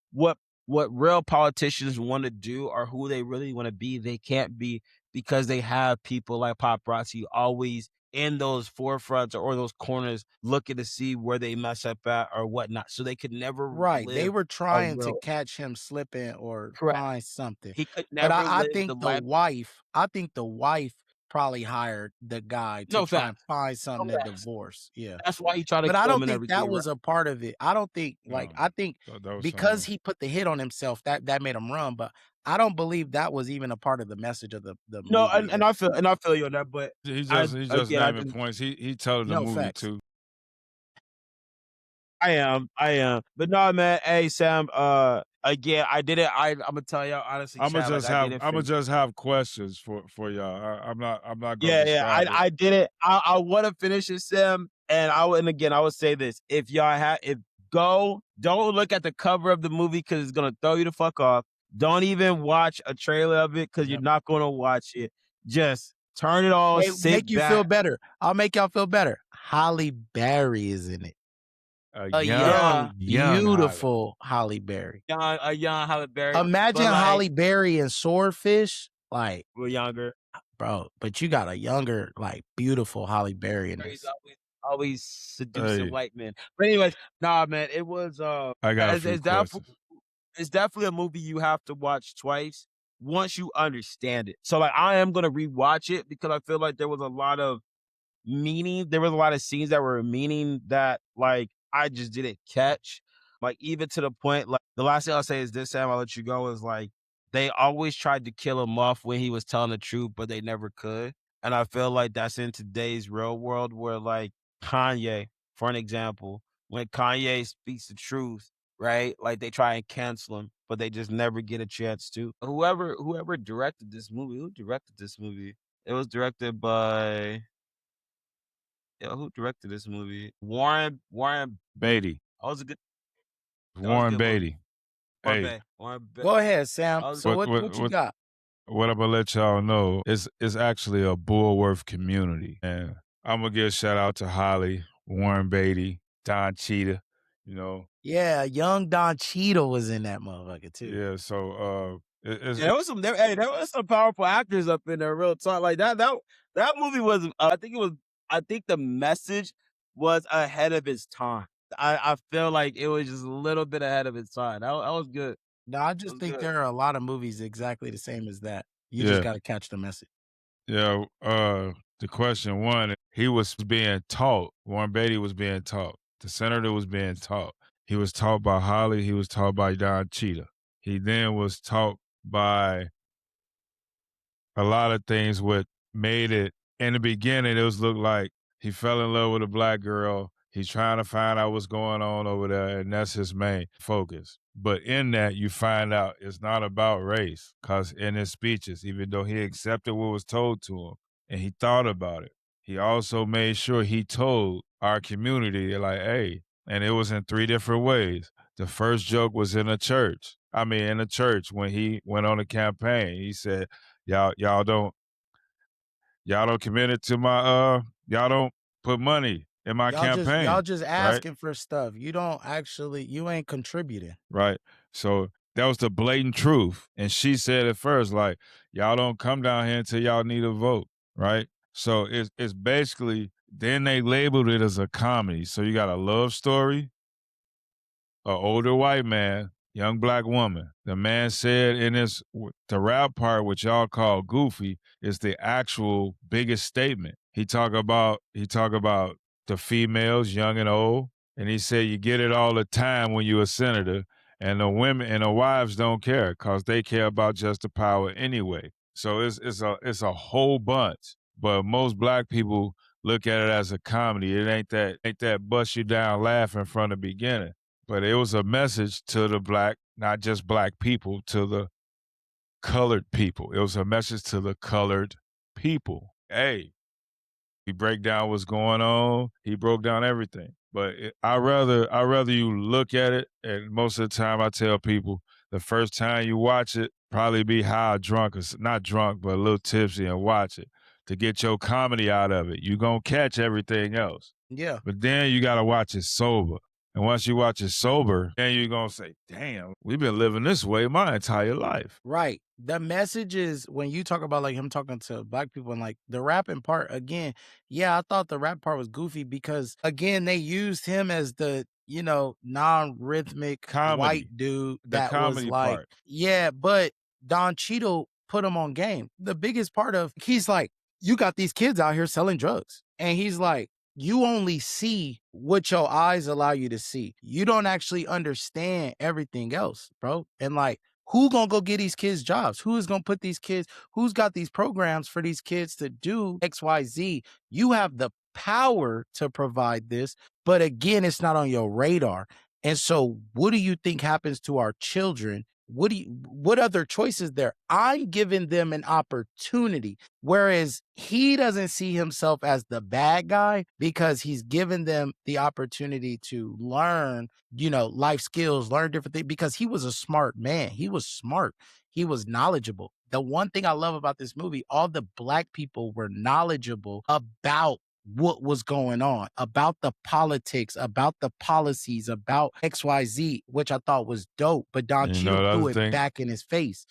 Speaker 3: real politicians want to do or who they really want to be, they can't be because they have people like paparazzi always in those forefronts or those corners looking to see where they mess up at or whatnot. So they could never
Speaker 2: Right. They
Speaker 3: live
Speaker 2: were
Speaker 3: a
Speaker 2: trying to
Speaker 3: real
Speaker 2: catch him slipping or
Speaker 3: correct.
Speaker 2: find something.
Speaker 3: He could
Speaker 2: But
Speaker 3: never
Speaker 2: I
Speaker 3: live the
Speaker 2: think
Speaker 3: life.
Speaker 2: I think the wife probably hired the guy to
Speaker 3: No
Speaker 2: try and
Speaker 3: facts.
Speaker 2: find
Speaker 3: No
Speaker 2: something to
Speaker 3: facts.
Speaker 2: divorce. Yeah.
Speaker 3: That's why he tried to
Speaker 2: But I
Speaker 3: kill him
Speaker 2: don't
Speaker 3: and
Speaker 2: think that
Speaker 3: everything, right?
Speaker 2: was a part of it. I don't think like I think
Speaker 4: that was
Speaker 2: because
Speaker 4: something.
Speaker 2: he put the hit on himself that made him run, but I don't believe that was even a part of the message of the
Speaker 3: No,
Speaker 2: movie.
Speaker 3: and I feel you on that, but
Speaker 4: He's
Speaker 3: I
Speaker 4: just
Speaker 3: again I
Speaker 4: naming
Speaker 3: just
Speaker 4: points. He telling the
Speaker 2: No
Speaker 4: movie
Speaker 2: facts.
Speaker 4: too.
Speaker 3: I am. But no, man. Hey, Sam. Again, I did it. I'm gonna tell y'all honestly, chat. Like I did it for.
Speaker 4: I'ma just have questions for y'all. I'm not gonna
Speaker 3: Yeah.
Speaker 4: describe it.
Speaker 3: I did it. I want to finish it, Sam. And again, I would say this: if y'all don't look at the cover of the movie because it's gonna throw you the fuck off. Don't even watch a trailer of it because you're
Speaker 2: Yep.
Speaker 3: not gonna watch it. Just turn it on,
Speaker 2: Hey, make
Speaker 3: sit
Speaker 2: you feel
Speaker 3: back.
Speaker 2: better. I'll make y'all feel better. Halle Berry is in it. A young,
Speaker 4: young Holly.
Speaker 2: beautiful Halle Berry.
Speaker 3: A young Halle Berry,
Speaker 2: Imagine
Speaker 3: but like
Speaker 2: Halle Berry and Swordfish. Like,
Speaker 3: we're younger.
Speaker 2: bro, but you got a younger, like, beautiful Halle Berry in
Speaker 3: He's
Speaker 2: this.
Speaker 3: always seducing
Speaker 4: Hey,
Speaker 3: white men. But anyways, nah, man, it was
Speaker 4: I got a
Speaker 3: it's,
Speaker 4: few
Speaker 3: it's definitely
Speaker 4: questions.
Speaker 3: it's definitely a movie you have to watch twice once you understand it. So like I am gonna rewatch it because I feel like there was a lot of meaning. There was a lot of scenes that were meaning that like I just didn't catch. Like even to the point, like the last thing I'll say is this, Sam, I'll let you go, is like they always tried to kill him off when he was telling the truth, but they never could. And I feel like that's in today's real world where like Kanye, for an example, when Kanye speaks the truth, right? Like they try and cancel him, but they just never get a chance to. Whoever directed this movie, who directed this movie? It was directed by who directed this movie? Warren
Speaker 4: Beatty.
Speaker 3: That was a
Speaker 4: Warren
Speaker 3: good movie.
Speaker 4: Beatty. Hey,
Speaker 2: Go ahead, Sam.
Speaker 3: That was
Speaker 2: So what you got?
Speaker 4: what I'm gonna let y'all know is actually a Bullworth community, and I'm gonna give a shout out to Holly, Warren Beatty, Don Cheetah. You know,
Speaker 2: Yeah, young Don Cheadle was in that motherfucker too.
Speaker 4: yeah. So
Speaker 3: yeah, there was some powerful actors up in there, real talk. Like that movie was I think the message was ahead of its time. I feel like it was just a little bit ahead of its time. That was good.
Speaker 2: No, I
Speaker 3: It
Speaker 2: just
Speaker 3: was
Speaker 2: think
Speaker 3: good.
Speaker 2: there are a lot of movies exactly the same as that. You just
Speaker 4: yeah,
Speaker 2: got to catch the message.
Speaker 4: yeah. The question one, he was being taught. Warren Beatty was being taught. The senator was being taught. He was taught by Holly. He was taught by Don Cheetah. He then was taught by a lot of things. What made it in the beginning, it was look like he fell in love with a black girl. He's trying to find out what's going on over there, and that's his main focus. But in that, you find out it's not about race, because in his speeches, even though he accepted what was told to him and he thought about it, he also made sure he told our community, like, hey, and it was in three different ways. The first joke was in a church. I mean, in a church when he went on a campaign, he said, y'all don't commit it to my y'all don't put money in my
Speaker 2: Y'all
Speaker 4: campaign,
Speaker 2: just
Speaker 4: right?
Speaker 2: asking for stuff. You ain't contributing.
Speaker 4: Right. So that was the blatant truth. And she said at first, like, y'all don't come down here until y'all need a vote, right? So it's basically then they labeled it as a comedy. So you got a love story, an older white man, young black woman. The man said in the rap part, which y'all call goofy, is the actual biggest statement. He talk about the females, young and old, and he said you get it all the time when you're a senator, and the women and the wives don't care because they care about just the power anyway. So it's a whole bunch. But most black people look at it as a comedy. It ain't that bust you down laughing from the beginning. But it was a message to the black, not just black people, to the colored people. It was a message to the colored people. Hey, he break down what's going on. He broke down everything. But I rather you look at it. And most of the time, I tell people the first time you watch it, probably be high, drunk, or not drunk, but a little tipsy, and watch it. to get your comedy out of it. You're going to catch everything else.
Speaker 2: Yeah.
Speaker 4: But then you got to watch it sober. And once you watch it sober, then you're going to say, damn, we've been living this way my entire life.
Speaker 2: Right. The message is when you talk about like him talking to black people and like the rapping part again, yeah, I thought the rap part was goofy because again, they used him as the, non-rhythmic
Speaker 4: Comedy.
Speaker 2: white dude
Speaker 4: The
Speaker 2: that was
Speaker 4: comedy
Speaker 2: like,
Speaker 4: part.
Speaker 2: yeah, but Don Cheadle put him on game. The biggest part of he's like, you got these kids out here selling drugs. And he's like, you only see what your eyes allow you to see. You don't actually understand everything else, bro. And like, who gonna go get these kids jobs? Who is gonna put these kids, who's got these programs for these kids to do XYZ? You have the power to provide this, but again, it's not on your radar. And so what do you think happens to our children? What other choices there? I'm giving them an opportunity. Whereas he doesn't see himself as the bad guy because he's given them the opportunity to learn, life skills, learn different things because he was a smart man. He was smart. He was knowledgeable. The one thing I love about this movie, all the black people were knowledgeable about what was going on, about the politics, about the policies, about XYZ, which I thought was dope. But Don
Speaker 4: And you know
Speaker 2: Cheadle
Speaker 4: the
Speaker 2: threw
Speaker 4: other
Speaker 2: it
Speaker 4: thing?
Speaker 2: back in his face.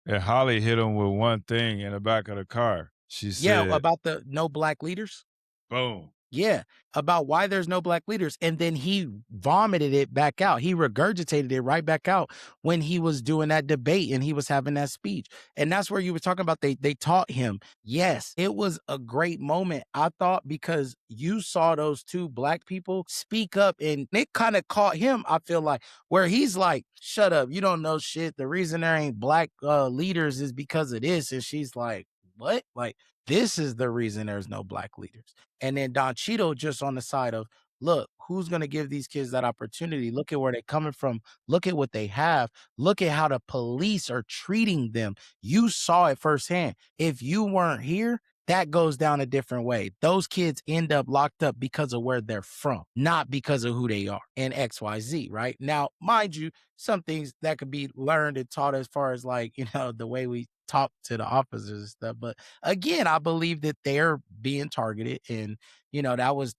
Speaker 4: And Holly hit him with one thing in the back of the car. She
Speaker 2: Yeah,
Speaker 4: said,
Speaker 2: about the no black leaders.
Speaker 4: boom.
Speaker 2: Yeah, about why there's no black leaders. And then he vomited it back out. He regurgitated it right back out when he was doing that debate and he was having that speech. And that's where you were talking about they taught him. Yes, it was a great moment, I thought, because you saw those two black people speak up and it kind of caught him, I feel like, where he's like, shut up, you don't know shit. The reason there ain't black leaders is because of this. And she's like, what? Like, this is the reason there's no black leaders. And then Don Cheadle just on the side of, look, who's going to give these kids that opportunity? Look at where they're coming from. Look at what they have. Look at how the police are treating them. You saw it firsthand. If you weren't here, that goes down a different way. Those kids end up locked up because of where they're from, not because of who they are and XYZ, right? Now, mind you, some things that could be learned and taught as far as like, the way we talk to the officers and stuff. But again, I believe that they're being targeted and,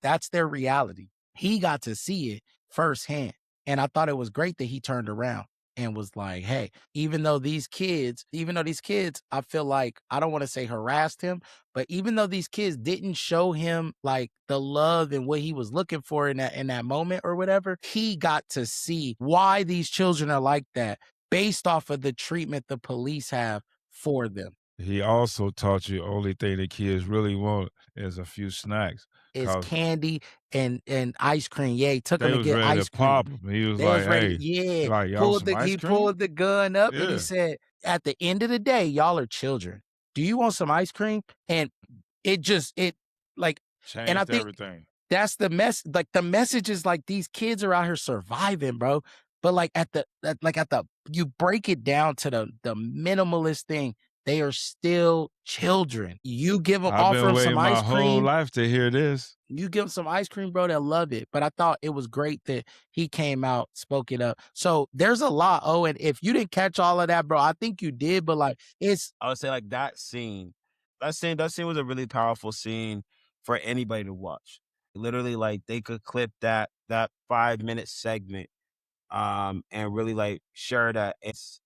Speaker 2: that's their reality. He got to see it firsthand. And I thought it was great that he turned around and was like, hey, even though these kids, I feel like, I don't want to say harassed him, but even though these kids didn't show him like the love and what he was looking for in that moment or whatever, he got to see why these children are like that based off of the treatment the police have for them.
Speaker 4: He also taught you only thing the kids really want is a few snacks.
Speaker 2: Is
Speaker 4: 'Cause
Speaker 2: candy and ice cream. Yeah, he took him
Speaker 4: they
Speaker 2: to
Speaker 4: was
Speaker 2: get
Speaker 4: ready
Speaker 2: ice
Speaker 4: to
Speaker 2: cream.
Speaker 4: pop him. He was
Speaker 2: They
Speaker 4: like,
Speaker 2: was ready.
Speaker 4: hey,
Speaker 2: Yeah,
Speaker 4: like, y'all some ice
Speaker 2: he
Speaker 4: cream?
Speaker 2: pulled the gun up and he
Speaker 4: Yeah.
Speaker 2: said, "At the end of the day, y'all are children. Do you want some ice cream?" And it like, and I
Speaker 4: Changed
Speaker 2: think
Speaker 4: everything.
Speaker 2: that's the message is like these kids are out here surviving, bro. But like you break it down to the minimalist thing, they are still children. You give them,
Speaker 4: I've
Speaker 2: offer
Speaker 4: been
Speaker 2: them some
Speaker 4: waiting my
Speaker 2: ice
Speaker 4: whole
Speaker 2: cream.
Speaker 4: life to hear this.
Speaker 2: You give them some ice cream, bro, they'll love it. But I thought it was great that he came out, spoke it up. So there's a lot. Oh, and if you didn't catch all of that, bro, I think you did. But like,
Speaker 3: I would say like that scene was a really powerful scene for anybody to watch. Literally, like they could clip that 5-minute segment, and really like share that. It's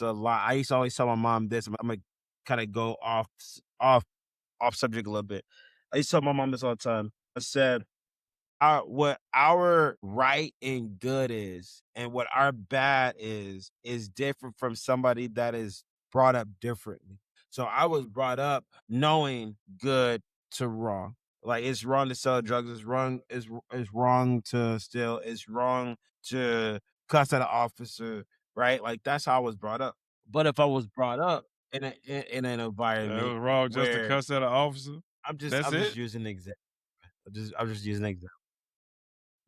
Speaker 3: a lot. I used to always tell my mom this. I'm gonna kind of go off subject a little bit. I used to tell my mom this all the time. I said, what our right and good is and what our bad is different from somebody that is brought up differently. So I was brought up knowing good to wrong. Like it's wrong to sell drugs, it's wrong to steal, it's wrong to cuss at an officer, right? Like that's how I was brought up. But if I was brought up in an
Speaker 4: It
Speaker 3: environment
Speaker 4: was wrong just to
Speaker 3: where
Speaker 4: cuss at an officer.
Speaker 3: I'm just
Speaker 4: That's
Speaker 3: I'm just
Speaker 4: it?
Speaker 3: using an example. I'm just using an example.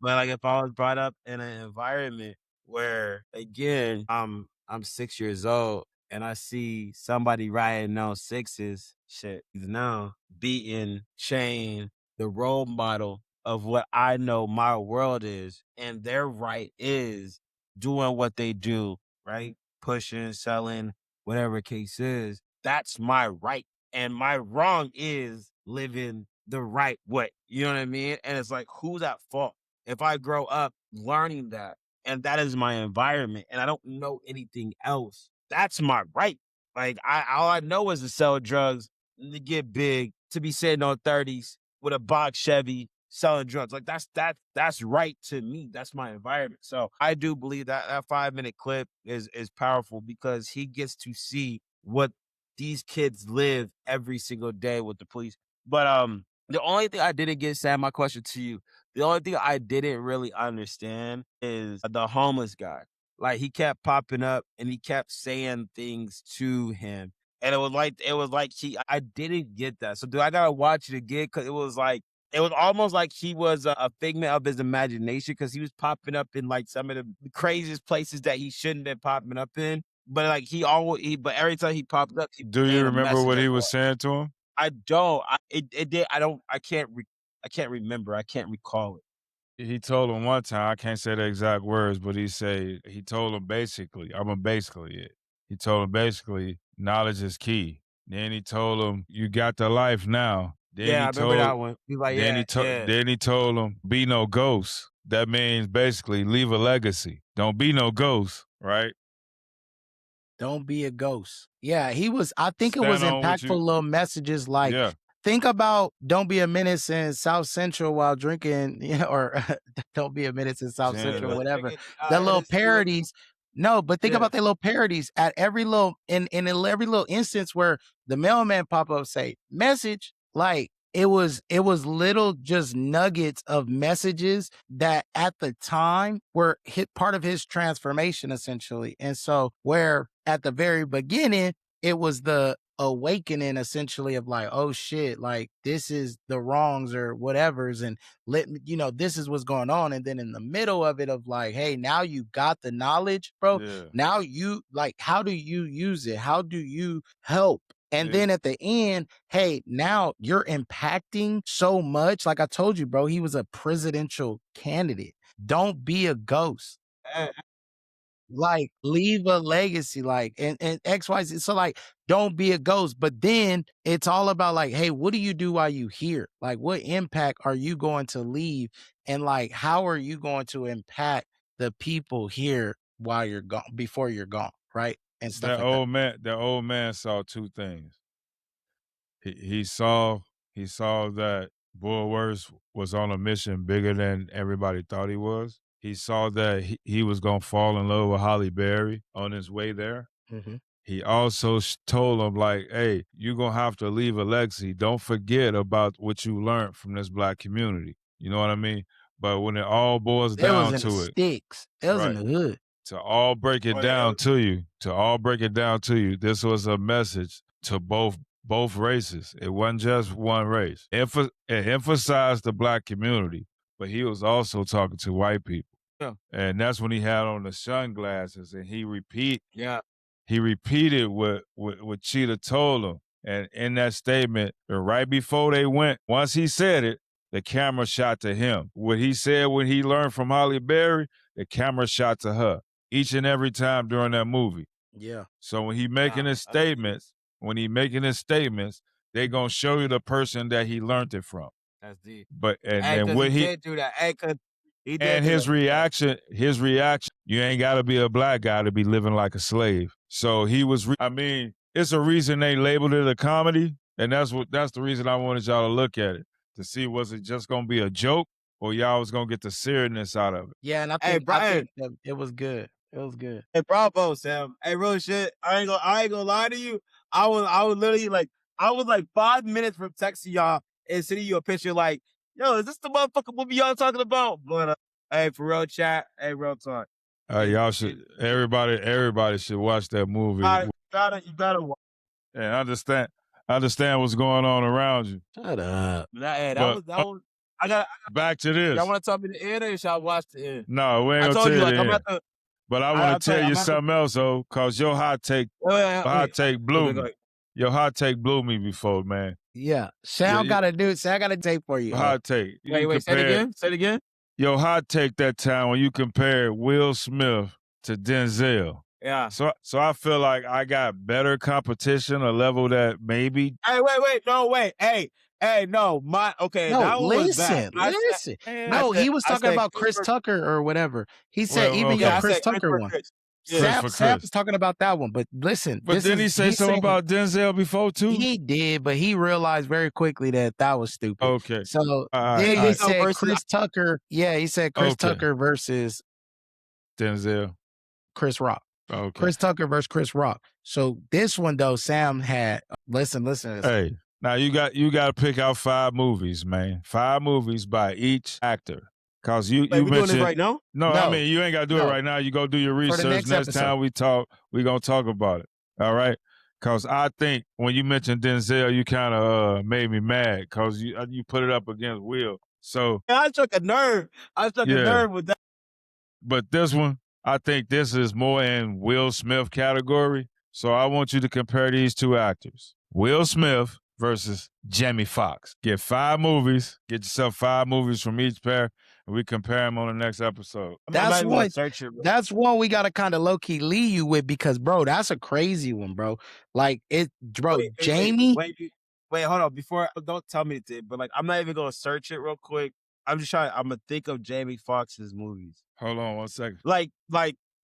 Speaker 3: But, like, if I was brought up in an environment where, again, I'm 6 years old and I see somebody riding on sixes, shit, now beating, chain, the role model of what I know my world is, and their right is doing what they do, right? Pushing, selling, whatever case is, that's my right. and my wrong is living the right way. You know what I mean? And it's like, who's at fault? If I grow up learning that, and that is my environment, and I don't know anything else, that's my right. Like, all I know is to sell drugs, to get big, to be sitting on 30s with a box Chevy selling drugs. Like, that's right to me. That's my environment. So I do believe that that 5-minute clip is powerful, because he gets to see what these kids live every single day with the police. But the only thing I didn't get, Sam, my question to you, the only thing I didn't really understand is the homeless guy. Like, he kept popping up and he kept saying things to him. And it was like I didn't get that. So do I gotta watch it again? Cause it was almost like he was a figment of his imagination, because he was popping up in like some of the craziest places that he shouldn't have been popping up in. But like but every time he popped up, he
Speaker 4: Do
Speaker 3: was
Speaker 4: you
Speaker 3: saying a
Speaker 4: remember
Speaker 3: message
Speaker 4: what
Speaker 3: as
Speaker 4: he
Speaker 3: well.
Speaker 4: was saying to him?
Speaker 3: I don't. It did. I can't remember. I can't recall it.
Speaker 4: He told him one time, I can't say the exact words, but he told him basically, I'm gonna basically it. He told him basically, knowledge is key. Then he told him, you got the life now. Then
Speaker 3: Yeah, I
Speaker 4: he
Speaker 3: remember that
Speaker 4: told,
Speaker 3: one. He's like,
Speaker 4: then
Speaker 3: yeah.
Speaker 4: then he told him, be no ghost. That means basically leave a legacy. Don't be no ghost, right?
Speaker 2: Don't be a ghost. Yeah, I think it
Speaker 4: Stand
Speaker 2: was
Speaker 4: on what
Speaker 2: impactful little messages like,
Speaker 4: Yeah.
Speaker 2: think about don't be a menace in South Central while drinking, or don't be a menace in South
Speaker 4: Saying
Speaker 2: Central,
Speaker 4: that-
Speaker 2: whatever. The little parodies. No, but think
Speaker 3: Yeah.
Speaker 2: about the little parodies at every little in every little instance where the mailman pop up say message, like it was little just nuggets of messages that at the time were part of his transformation essentially. And so where at the very beginning it was the awakening essentially of like, oh shit, like this is the wrongs or whatever's, and this is what's going on. And then in the middle of it of like, hey, now you got the knowledge, bro.
Speaker 4: Yeah.
Speaker 2: Now you like, how do you use it? How do you help? And then at the end, hey, now you're impacting so much. Like I told you, bro, he was a presidential candidate. Don't be a ghost. Like, leave a legacy, like, and XYZ. So, like, don't be a ghost. But then it's all about like, hey, what do you do while you here? Like, what impact are you going to leave? And like, how are you going to impact the people here while you're gone, before you're gone, right? And stuff
Speaker 4: That
Speaker 2: like that.
Speaker 4: old man saw two things. He saw that Bulworth was on a mission bigger than everybody thought he was. He saw that he was gonna fall in love with Holly Berry on his way there.
Speaker 2: Mhm.
Speaker 4: He also told him like, "Hey, you're gonna have to leave a legacy. Don't forget about what you learned from this black community." You know what I mean? But when it all boils
Speaker 2: It was
Speaker 4: down
Speaker 2: in the
Speaker 4: to it,
Speaker 2: sticks. It was in
Speaker 4: right?
Speaker 2: the hood.
Speaker 4: To all break it down to you, this was a message to both races. It wasn't just one race. It emphasized the black community, but he was also talking to white people.
Speaker 3: Yeah.
Speaker 4: And that's when he had on the sunglasses, and he repeated what Cheetah told him. And in that statement, right before they went, once he said it, the camera shot to him. What he said when he learned from Holly Berry, the camera shot to her each and every time during that movie.
Speaker 2: Yeah.
Speaker 4: So when he making his statements, they gonna show you the person that he learned it from.
Speaker 3: That's deep.
Speaker 4: But and
Speaker 3: Hey,
Speaker 4: then
Speaker 3: 'cause
Speaker 4: what
Speaker 3: he
Speaker 4: he
Speaker 3: did do that. Hey, 'cause he did
Speaker 4: and
Speaker 3: do
Speaker 4: his
Speaker 3: that.
Speaker 4: reaction, you ain't got to be a black guy to be living like a slave. So he was, I mean, it's a reason they labeled it a comedy. And that's the reason I wanted y'all to look at it, to see, was it just going to be a joke or y'all was going to get the seriousness out of it.
Speaker 2: Yeah, and I
Speaker 3: Hey,
Speaker 2: think
Speaker 3: Brian.
Speaker 2: that it was good. It was good.
Speaker 3: Hey, bravo, Sam. Hey, real shit. I ain't gonna lie to you. I was literally like, I was like 5 minutes from texting y'all and sending you a picture like, yo, is this the motherfucking movie y'all talking about? But hey, for real chat, hey, real talk.
Speaker 4: Y'all should, everybody should watch that movie
Speaker 3: You gotta watch.
Speaker 4: and understand what's going on around you.
Speaker 2: Shut up.
Speaker 3: That
Speaker 4: But-
Speaker 3: was. I got.
Speaker 4: Back to this.
Speaker 3: Y'all want to tell me the end, or should I watch the end?
Speaker 4: No, we ain't
Speaker 3: I
Speaker 4: gonna
Speaker 3: told
Speaker 4: tell
Speaker 3: you,
Speaker 4: you
Speaker 3: like,
Speaker 4: the
Speaker 3: I'm
Speaker 4: end.
Speaker 3: at the.
Speaker 4: But I
Speaker 3: I'll
Speaker 4: want to
Speaker 3: tell
Speaker 4: tell
Speaker 3: you,
Speaker 4: you
Speaker 3: I'm at
Speaker 4: something else, though, because your hot take blew me. Your hot take blew me before, man.
Speaker 2: Yeah. Sam got a tape for you.
Speaker 4: Hot take.
Speaker 3: Wait, say it again. Say it again.
Speaker 4: Your hot take that time when you compared Will Smith to Denzel.
Speaker 3: Yeah.
Speaker 4: So I feel like I got better competition, a level that maybe.
Speaker 3: Hey, wait. Hey, no, okay,
Speaker 2: No,
Speaker 3: that one was bad.
Speaker 2: listen.
Speaker 3: I
Speaker 2: No, he was talking
Speaker 3: said
Speaker 2: about Chris
Speaker 3: Christopher.
Speaker 2: Tucker or whatever. He said
Speaker 4: Well,
Speaker 2: even your
Speaker 3: Yeah, I
Speaker 4: okay,
Speaker 2: Chris
Speaker 3: said
Speaker 2: Tucker
Speaker 3: Christopher
Speaker 2: one.
Speaker 3: Chris. Yeah.
Speaker 4: Chris
Speaker 2: Sam
Speaker 4: for
Speaker 2: Sam
Speaker 4: Chris.
Speaker 2: was talking about that one, but listen,
Speaker 4: But didn't he say
Speaker 2: he's
Speaker 4: something
Speaker 2: saying
Speaker 4: about Denzel before too?
Speaker 2: he did, but he realized very quickly that was stupid.
Speaker 4: Okay.
Speaker 2: So
Speaker 4: All
Speaker 2: then
Speaker 4: right.
Speaker 2: he
Speaker 3: Denzel
Speaker 2: said
Speaker 3: versus
Speaker 2: Chris Tucker. Yeah, he said Chris
Speaker 4: Okay.
Speaker 2: Tucker versus
Speaker 4: Denzel.
Speaker 2: Chris Rock.
Speaker 4: Okay.
Speaker 2: Chris Tucker versus Chris Rock. So this one though, Sam had listen to this.
Speaker 4: Hey, now you got to pick out 5 movies, man. 5 movies by each actor. Cause you
Speaker 3: Wait, we doing this
Speaker 4: mentioned
Speaker 3: right now?
Speaker 4: No, I
Speaker 2: No,
Speaker 4: mean you ain't gotta do it
Speaker 2: no.
Speaker 4: right now. You go do your
Speaker 2: For the
Speaker 4: research.
Speaker 2: next
Speaker 4: Next
Speaker 2: episode.
Speaker 4: time we talk, we gonna talk about it. All right. Cause I think when you mentioned Denzel, you kind of made me mad. Cause you put it up against Will. So
Speaker 3: Yeah, I struck a nerve. I struck a
Speaker 4: Yeah.
Speaker 3: nerve with that.
Speaker 4: But this one, I think this is more in Will Smith category. So I want you to compare these 2 actors. Will Smith versus Jamie Foxx. Get 5 movies. Get yourself 5 movies from each pair, and we compare them on the next episode.
Speaker 3: I'm
Speaker 2: That's
Speaker 3: not even gonna
Speaker 2: one.
Speaker 3: search it, bro.
Speaker 2: That's one we gotta kind of low key leave you with because, bro, that's a crazy one, bro. Like it, bro. Jamie.
Speaker 3: Wait, hold on. Before, don't tell me it, but like, I'm not even gonna search it real quick. I'm gonna think of Jamie Foxx's movies.
Speaker 4: Hold on 1 second.
Speaker 3: Like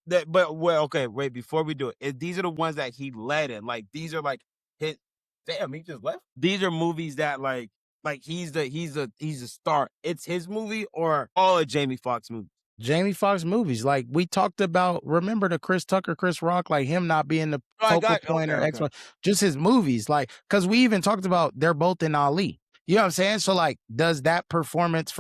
Speaker 3: that, but well, okay, wait, before we do it, these are the ones that he led in. Like, these are like his, damn, he just left. These are movies that like he's the star. It's his movie or all of Jamie Foxx movies.
Speaker 2: Jamie Foxx movies. Like we talked about, remember the Chris Tucker, Chris Rock, like him not being the focal point or X1, just his movies. Like, cause we even talked about they're both in Ali. You know what I'm saying? So like, does that performance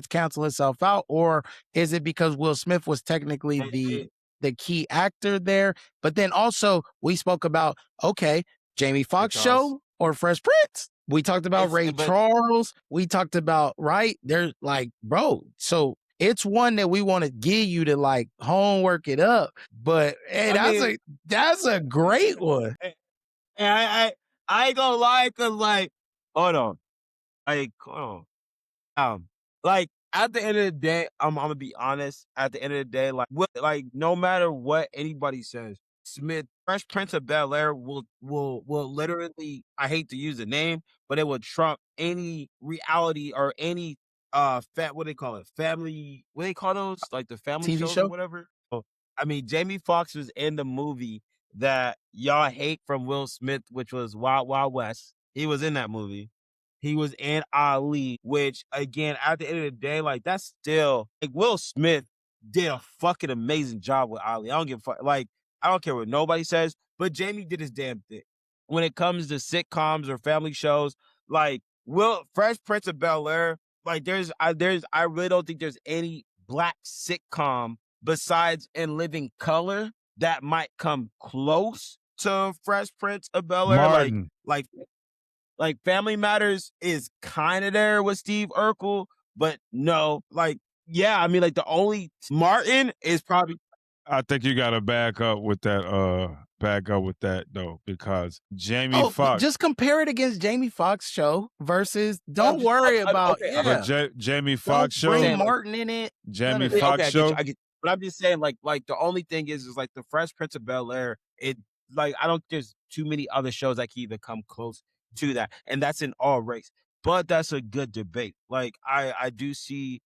Speaker 2: cancel itself out? Or is it because Will Smith was technically the key actor there? But then also we spoke about, okay, Jamie Foxx show or Fresh Prince? We talked about Ray Charles. We talked about, right? There's like, bro, so it's one that we want to give you to like homework it up. But hey, that's a great one.
Speaker 3: And I ain't gonna lie, cause like, hold on. Like at the end of the day, I'm gonna be honest. At the end of the day, like no matter what anybody says, Fresh Prince of Bel-Air will literally, I hate to use the name, but it will trump any reality or any what they call it? Family, what they call those? Like the family
Speaker 2: TV
Speaker 3: shows
Speaker 2: show?
Speaker 3: or whatever. I mean, Jamie Foxx was in the movie that y'all hate from Will Smith, which was Wild Wild West. He was in that movie. He was in Ali, which again, at the end of the day, like that's still like Will Smith did a fucking amazing job with Ali. I don't give a fuck. Like, I don't care what nobody says, but Jamie did his damn thing. When it comes to sitcoms or family shows, like Fresh Prince of Bel-Air, like I really don't think there's any black sitcom besides In Living Color that might come close to Fresh Prince of Bel-Air.
Speaker 4: Martin.
Speaker 3: Like Family Matters is kind of there with Steve Urkel, but no, like, yeah, I mean, like the only Martin is probably.
Speaker 4: I think you got to back up with that though, because Jamie Foxx.
Speaker 2: Just compare it against Jamie Foxx show versus. Don't worry about
Speaker 4: Jamie Foxx show.
Speaker 2: Bring Martin in it.
Speaker 4: Jamie Foxx show.
Speaker 3: I get, but I'm just saying, like the only thing is like the Fresh Prince of Bel-Air. It like I don't. There's too many other shows that can even come close to that, and that's in all race. But that's a good debate. Like I do see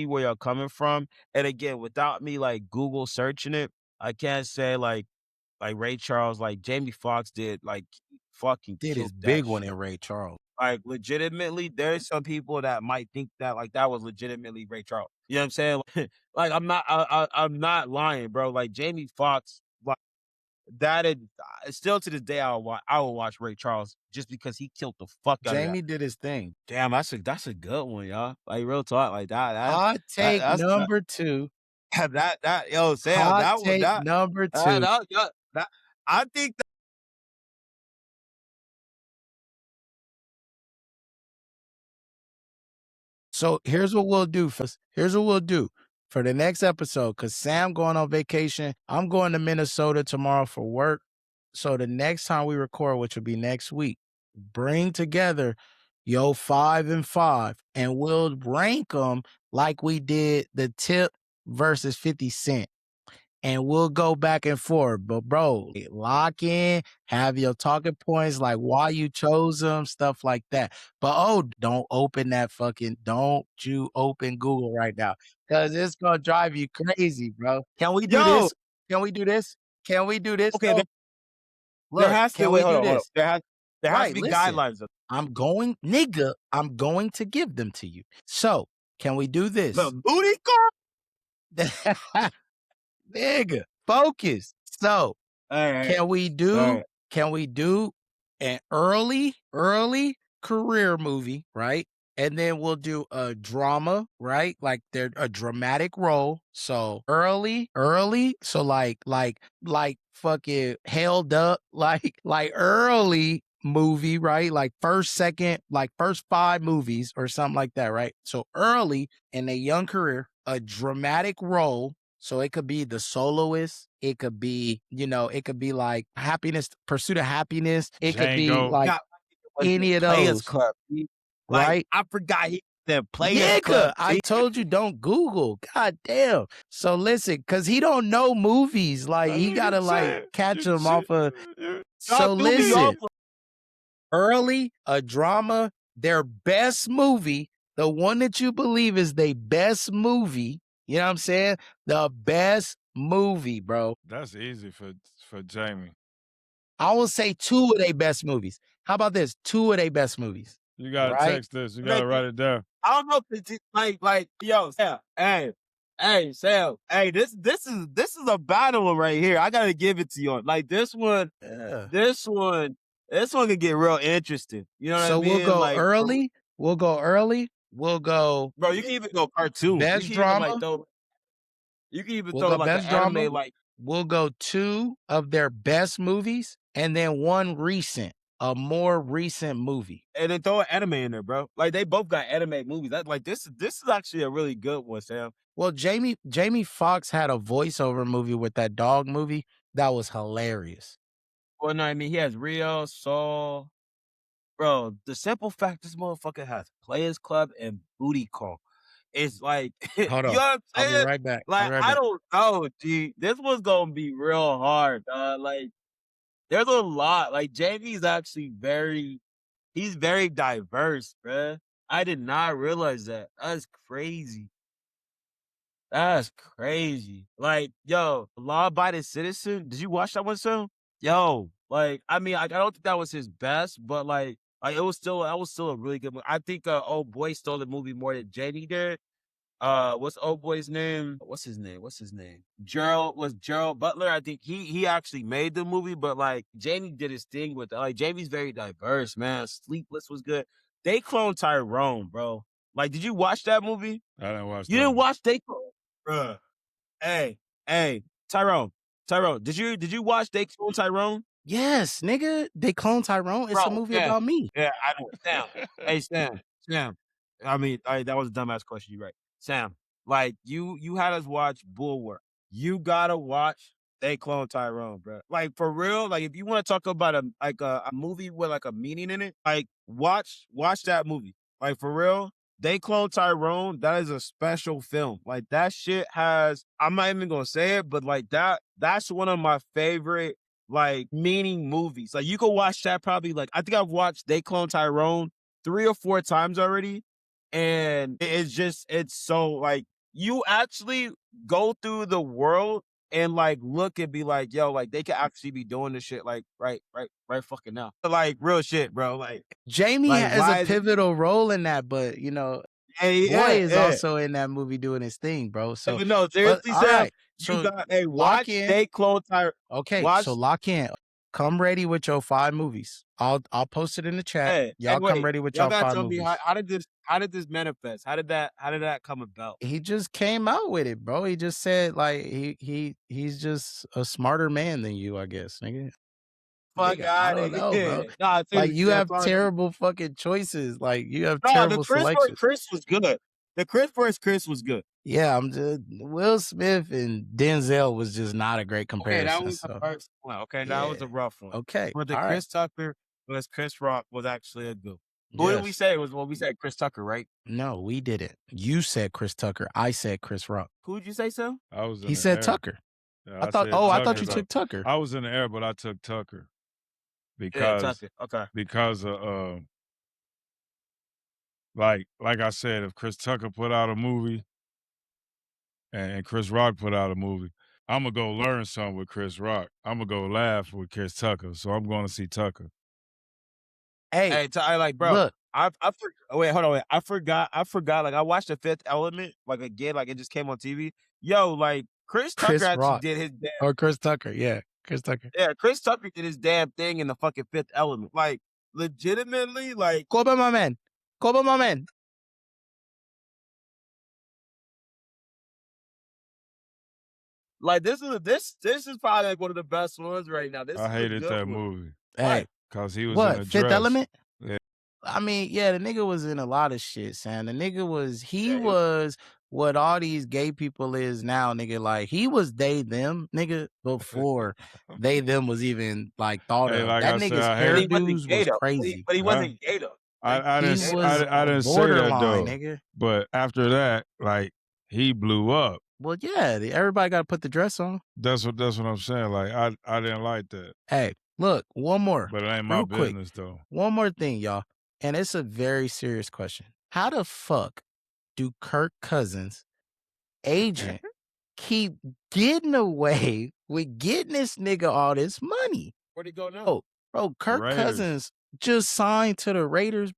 Speaker 3: where you're coming from, and again, without me like Google searching it, I can't say like Ray Charles, like Jamie Foxx did, like fucking
Speaker 2: did his
Speaker 3: killed
Speaker 2: big
Speaker 3: that
Speaker 2: one
Speaker 3: shit.
Speaker 2: in Ray Charles.
Speaker 3: Like legitimately, there's some people that might think that like that was legitimately Ray Charles. You know what I'm saying? Like I'm not lying, bro. Like Jamie Foxx, like that is still to this day I will watch Ray Charles just because he killed the fuck out of that.
Speaker 2: Jamie did his thing.
Speaker 3: Damn, that's a good one, y'all. Like real talk, like that.
Speaker 2: Hot take number 2.
Speaker 3: That yo, Sam,
Speaker 2: Hot
Speaker 3: that one,
Speaker 2: take
Speaker 3: that
Speaker 2: number 2.
Speaker 3: that I think.
Speaker 2: So here's what we'll do. For the next episode, because Sam going on vacation. I'm going to Minnesota tomorrow for work. So the next time we record, which will be next week, bring together your 5 and 5, and we'll rank them like we did the Tip versus 50 Cent. and we'll go back and forth. But bro, lock in, have your talking points, like why you chose them, stuff like that. But don't you open Google right now, because it's gonna drive you crazy, bro. Can we do
Speaker 3: Yo,
Speaker 2: this? Can we do this? Can we do this?
Speaker 3: okay,
Speaker 2: Though?
Speaker 3: there
Speaker 2: Look,
Speaker 3: has to
Speaker 2: can
Speaker 3: wait.
Speaker 2: we
Speaker 3: Hold
Speaker 2: do
Speaker 3: on, hold on.
Speaker 2: this?
Speaker 3: There has to
Speaker 2: Right,
Speaker 3: be
Speaker 2: listen.
Speaker 3: guidelines.
Speaker 2: I'm going to give them to you. So, can we do this?
Speaker 3: The booty call.
Speaker 2: Nigga, focus. So,
Speaker 3: All right.
Speaker 2: can we do an early career movie, right? And then we'll do a drama, right? Like they're a dramatic role. So early, so like fucking held up, like early movie, right? Like first 5 movies or something like that, right? So early in a young career, a dramatic role. So it could be The Soloist. It could be, it could be like Pursuit of Happiness. It could be
Speaker 4: Django.
Speaker 2: like any of
Speaker 3: Players
Speaker 2: those,
Speaker 3: Club.
Speaker 2: right?
Speaker 3: Like, I forgot he said Players Club.
Speaker 2: Nigga, I told you don't Google. God damn. So listen, because he don't know movies. Like, he got to catch them off of. So listen, early, a drama, their best movie, the one that you believe is their best movie. You know what I'm saying? The best movie, bro.
Speaker 4: That's easy for Jamie.
Speaker 2: I will say 2 of their best movies. How about this? 2 of their best movies.
Speaker 4: You gotta
Speaker 2: right?
Speaker 4: text this. You gotta write it down.
Speaker 3: I don't know if it's like, yo, Sam, hey, Sam, hey, this is a battle right here. I gotta give it to you. Like this one could get real interesting. You know what I
Speaker 2: So
Speaker 3: mean?
Speaker 2: we'll go early. We'll go.
Speaker 3: Bro, you can even go cartoon.
Speaker 2: Best
Speaker 3: you can
Speaker 2: drama.
Speaker 3: Even, like, you can even
Speaker 2: We'll
Speaker 3: throw
Speaker 2: go
Speaker 3: like
Speaker 2: best
Speaker 3: an
Speaker 2: drama.
Speaker 3: anime. Like
Speaker 2: we'll go 2 of their best movies, and then 1 recent, a more recent movie.
Speaker 3: And then throw an anime in there, bro. Like they both got anime movies. That like this is actually a really good one, Sam.
Speaker 2: Well, Jamie Foxx had a voiceover movie with that dog movie that was hilarious.
Speaker 3: Well, no, I mean he has Rio, Saul. Bro, the simple fact this motherfucker has Players Club and Booty Call. It's like,
Speaker 2: Hold on.
Speaker 3: you know what I'm saying?
Speaker 2: I'll be right back.
Speaker 3: Like, I don't know, G. This one's gonna be real hard, like, there's a lot. Like, Jamie's actually he's very diverse, bruh. I did not realize that. That's crazy. That's crazy. Like, yo, Law Abiding Citizen, did you watch that one, Sam? Yo, like, I mean, I don't think that was his best, but like that was still a really good movie. I think Old Boy stole the movie more than JD did. What's Old Boy's name? What's his name? Gerald Butler. I think he actually made the movie, but like Jamie did his thing with it. Like Jamie's very diverse, man. Sleepless was good. They cloned Tyrone, bro. Like, did you watch that movie?
Speaker 4: I didn't watch.
Speaker 3: You didn't watch They Clone, bruh. Hey, Tyrone. Did you watch They Clone Tyrone?
Speaker 2: Yes, nigga. They clone Tyrone. It's a movie about me.
Speaker 3: Yeah, I know. Sam. Hey, Sam. I mean, that was a dumbass question. You're right. Sam, like, you had us watch Bulwark. You gotta watch They Clone Tyrone, bro. Like, for real, like, if you want to talk about a movie with, like, a meaning in it, like, watch that movie. Like, for real, They Clone Tyrone, that is a special film. Like, that shit has, I'm not even gonna say it, but, like, that's one of my favorite, like, meaning movies. Like, you can watch that probably, like, I think I've watched They Clone Tyrone 3 or 4 times already. And it's so, like, you actually go through the world and, like, look and be like, yo, like, they could actually be doing this shit, like, right fucking now. Like, real shit, bro. Like,
Speaker 2: Jamie has a pivotal role in that, but, Boy is also in that movie doing his thing, bro. So,
Speaker 3: but no, seriously, Sam,
Speaker 2: right.
Speaker 3: you got, watch They Clone Tyrone.
Speaker 2: Okay, so lock in. Come ready with your 5 movies. I'll post it in the chat. Y'all come ready with your 5 movies.
Speaker 3: How did this manifest? How did that come about?
Speaker 2: He just came out with it, bro. He just said, like, he's just a smarter man than you, I guess, nigga.
Speaker 3: Fuck,
Speaker 2: I don't know, bro. Nah, like, you have terrible fucking choices. Like, you have terrible selections.
Speaker 3: The Chris was good. The Chris versus Chris was good.
Speaker 2: Yeah, Will Smith and Denzel was just not a great comparison.
Speaker 3: Okay, that was the first one. Okay, that was a rough one.
Speaker 2: Okay,
Speaker 3: but the Chris Tucker versus Chris Rock was actually a good. Who did we say? We said Chris Tucker, right?
Speaker 2: No, we didn't. You said Chris Tucker. I said Chris Rock.
Speaker 3: Who did you say, so?
Speaker 2: He said Tucker.
Speaker 4: Yeah,
Speaker 2: I thought.
Speaker 4: said
Speaker 2: Oh, I thought
Speaker 4: Tucker
Speaker 2: you
Speaker 4: though.
Speaker 2: took Tucker.
Speaker 4: I was in the air, but I took Tucker
Speaker 3: Yeah,
Speaker 4: because
Speaker 3: Tucker. Okay.
Speaker 4: because of like I said, if Chris Tucker put out a movie and Chris Rock put out a movie, I'm gonna go learn something with Chris Rock. I'm gonna go laugh with Chris Tucker. So I'm going to see Tucker.
Speaker 2: Hey,
Speaker 3: Hey, I like, bro.
Speaker 2: look,
Speaker 3: Wait, hold on. Wait, I forgot. Like, I watched The Fifth Element like again. Like, it just came on TV. Yo, like Chris Tucker
Speaker 2: Chris
Speaker 3: actually
Speaker 2: Rock
Speaker 3: did his damn.
Speaker 2: or Chris Tucker. Yeah, Chris Tucker.
Speaker 3: Yeah, Chris Tucker did his damn thing in the fucking Fifth Element. Like, legitimately, like.
Speaker 2: Kobe, my man. Kobe, my man.
Speaker 3: Like, this is probably like one of the best ones right now. This
Speaker 4: I
Speaker 3: is a
Speaker 4: hated
Speaker 3: good
Speaker 4: that
Speaker 3: one.
Speaker 4: movie
Speaker 2: Hey,
Speaker 4: because he was in
Speaker 2: what?
Speaker 4: a
Speaker 2: Fifth
Speaker 4: dress.
Speaker 2: Element?
Speaker 4: Yeah.
Speaker 2: I mean, yeah, the nigga was in a lot of shit, Sam. The nigga was, he
Speaker 3: Yeah,
Speaker 2: was what all these gay people is now, nigga. Like, he was they, them, nigga, before they, them was even, like, thought
Speaker 4: Hey,
Speaker 2: of.
Speaker 4: like
Speaker 2: That
Speaker 4: I said,
Speaker 2: nigga's
Speaker 4: I
Speaker 3: but he
Speaker 4: hated.
Speaker 3: wasn't
Speaker 2: hairdos
Speaker 3: gay
Speaker 2: was
Speaker 3: though.
Speaker 2: crazy.
Speaker 3: But he
Speaker 4: Huh?
Speaker 3: wasn't gay though.
Speaker 4: I
Speaker 2: He
Speaker 4: didn't I
Speaker 2: was
Speaker 4: didn't say that
Speaker 2: borderline,
Speaker 4: though.
Speaker 2: nigga.
Speaker 4: But after that, like he blew up.
Speaker 2: Well, yeah, everybody got to put the dress on.
Speaker 4: That's what I'm saying. Like I didn't like that.
Speaker 2: Hey, look, one more.
Speaker 4: But it ain't my
Speaker 2: Real quick.
Speaker 4: business though.
Speaker 2: One more thing, y'all. And it's a very serious question. How the fuck do Kirk Cousins' agent keep getting away with getting this nigga all this money?
Speaker 3: Where'd he go now?
Speaker 2: Oh, bro, Kirk
Speaker 4: Raiders.
Speaker 2: Cousins just signed to the Raiders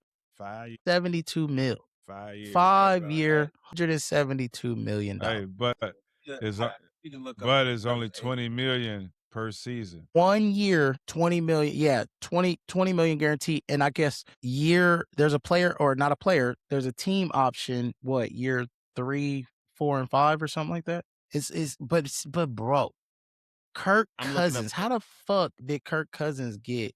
Speaker 2: 72 mil.
Speaker 4: 5 years.
Speaker 2: 5 year, $172 million.
Speaker 4: Hey, but it's only 20 million per season.
Speaker 2: 1 year, 20 million. Yeah, 20 million guaranteed. And I guess there's a player or not a player, there's a team option, what, year 3, 4, and 5 or something like that? But bro, Kirk Cousins, how the fuck did Kirk Cousins get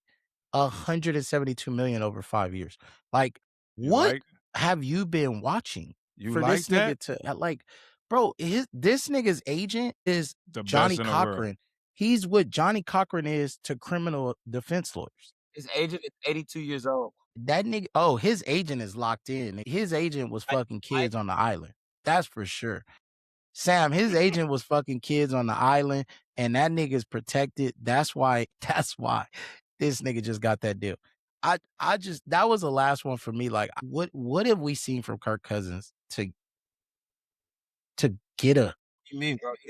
Speaker 2: 172 million over 5 years? Like, what have you been watching for
Speaker 4: like
Speaker 2: this nigga to like, bro? This nigga's agent is
Speaker 4: the
Speaker 2: Johnny
Speaker 4: best in the world.
Speaker 2: Cochran. He's what Johnny Cochran is to criminal defense lawyers.
Speaker 3: His agent is 82 years old.
Speaker 2: That nigga, oh, his agent is locked in. His agent was fucking kids on the island. That's for sure. Sam, his agent was fucking kids on the island, and that nigga's protected. That's why this nigga just got that deal. I just, that was the last one for me. Like, what have we seen from Kirk Cousins to get a?
Speaker 3: You mean, bro? You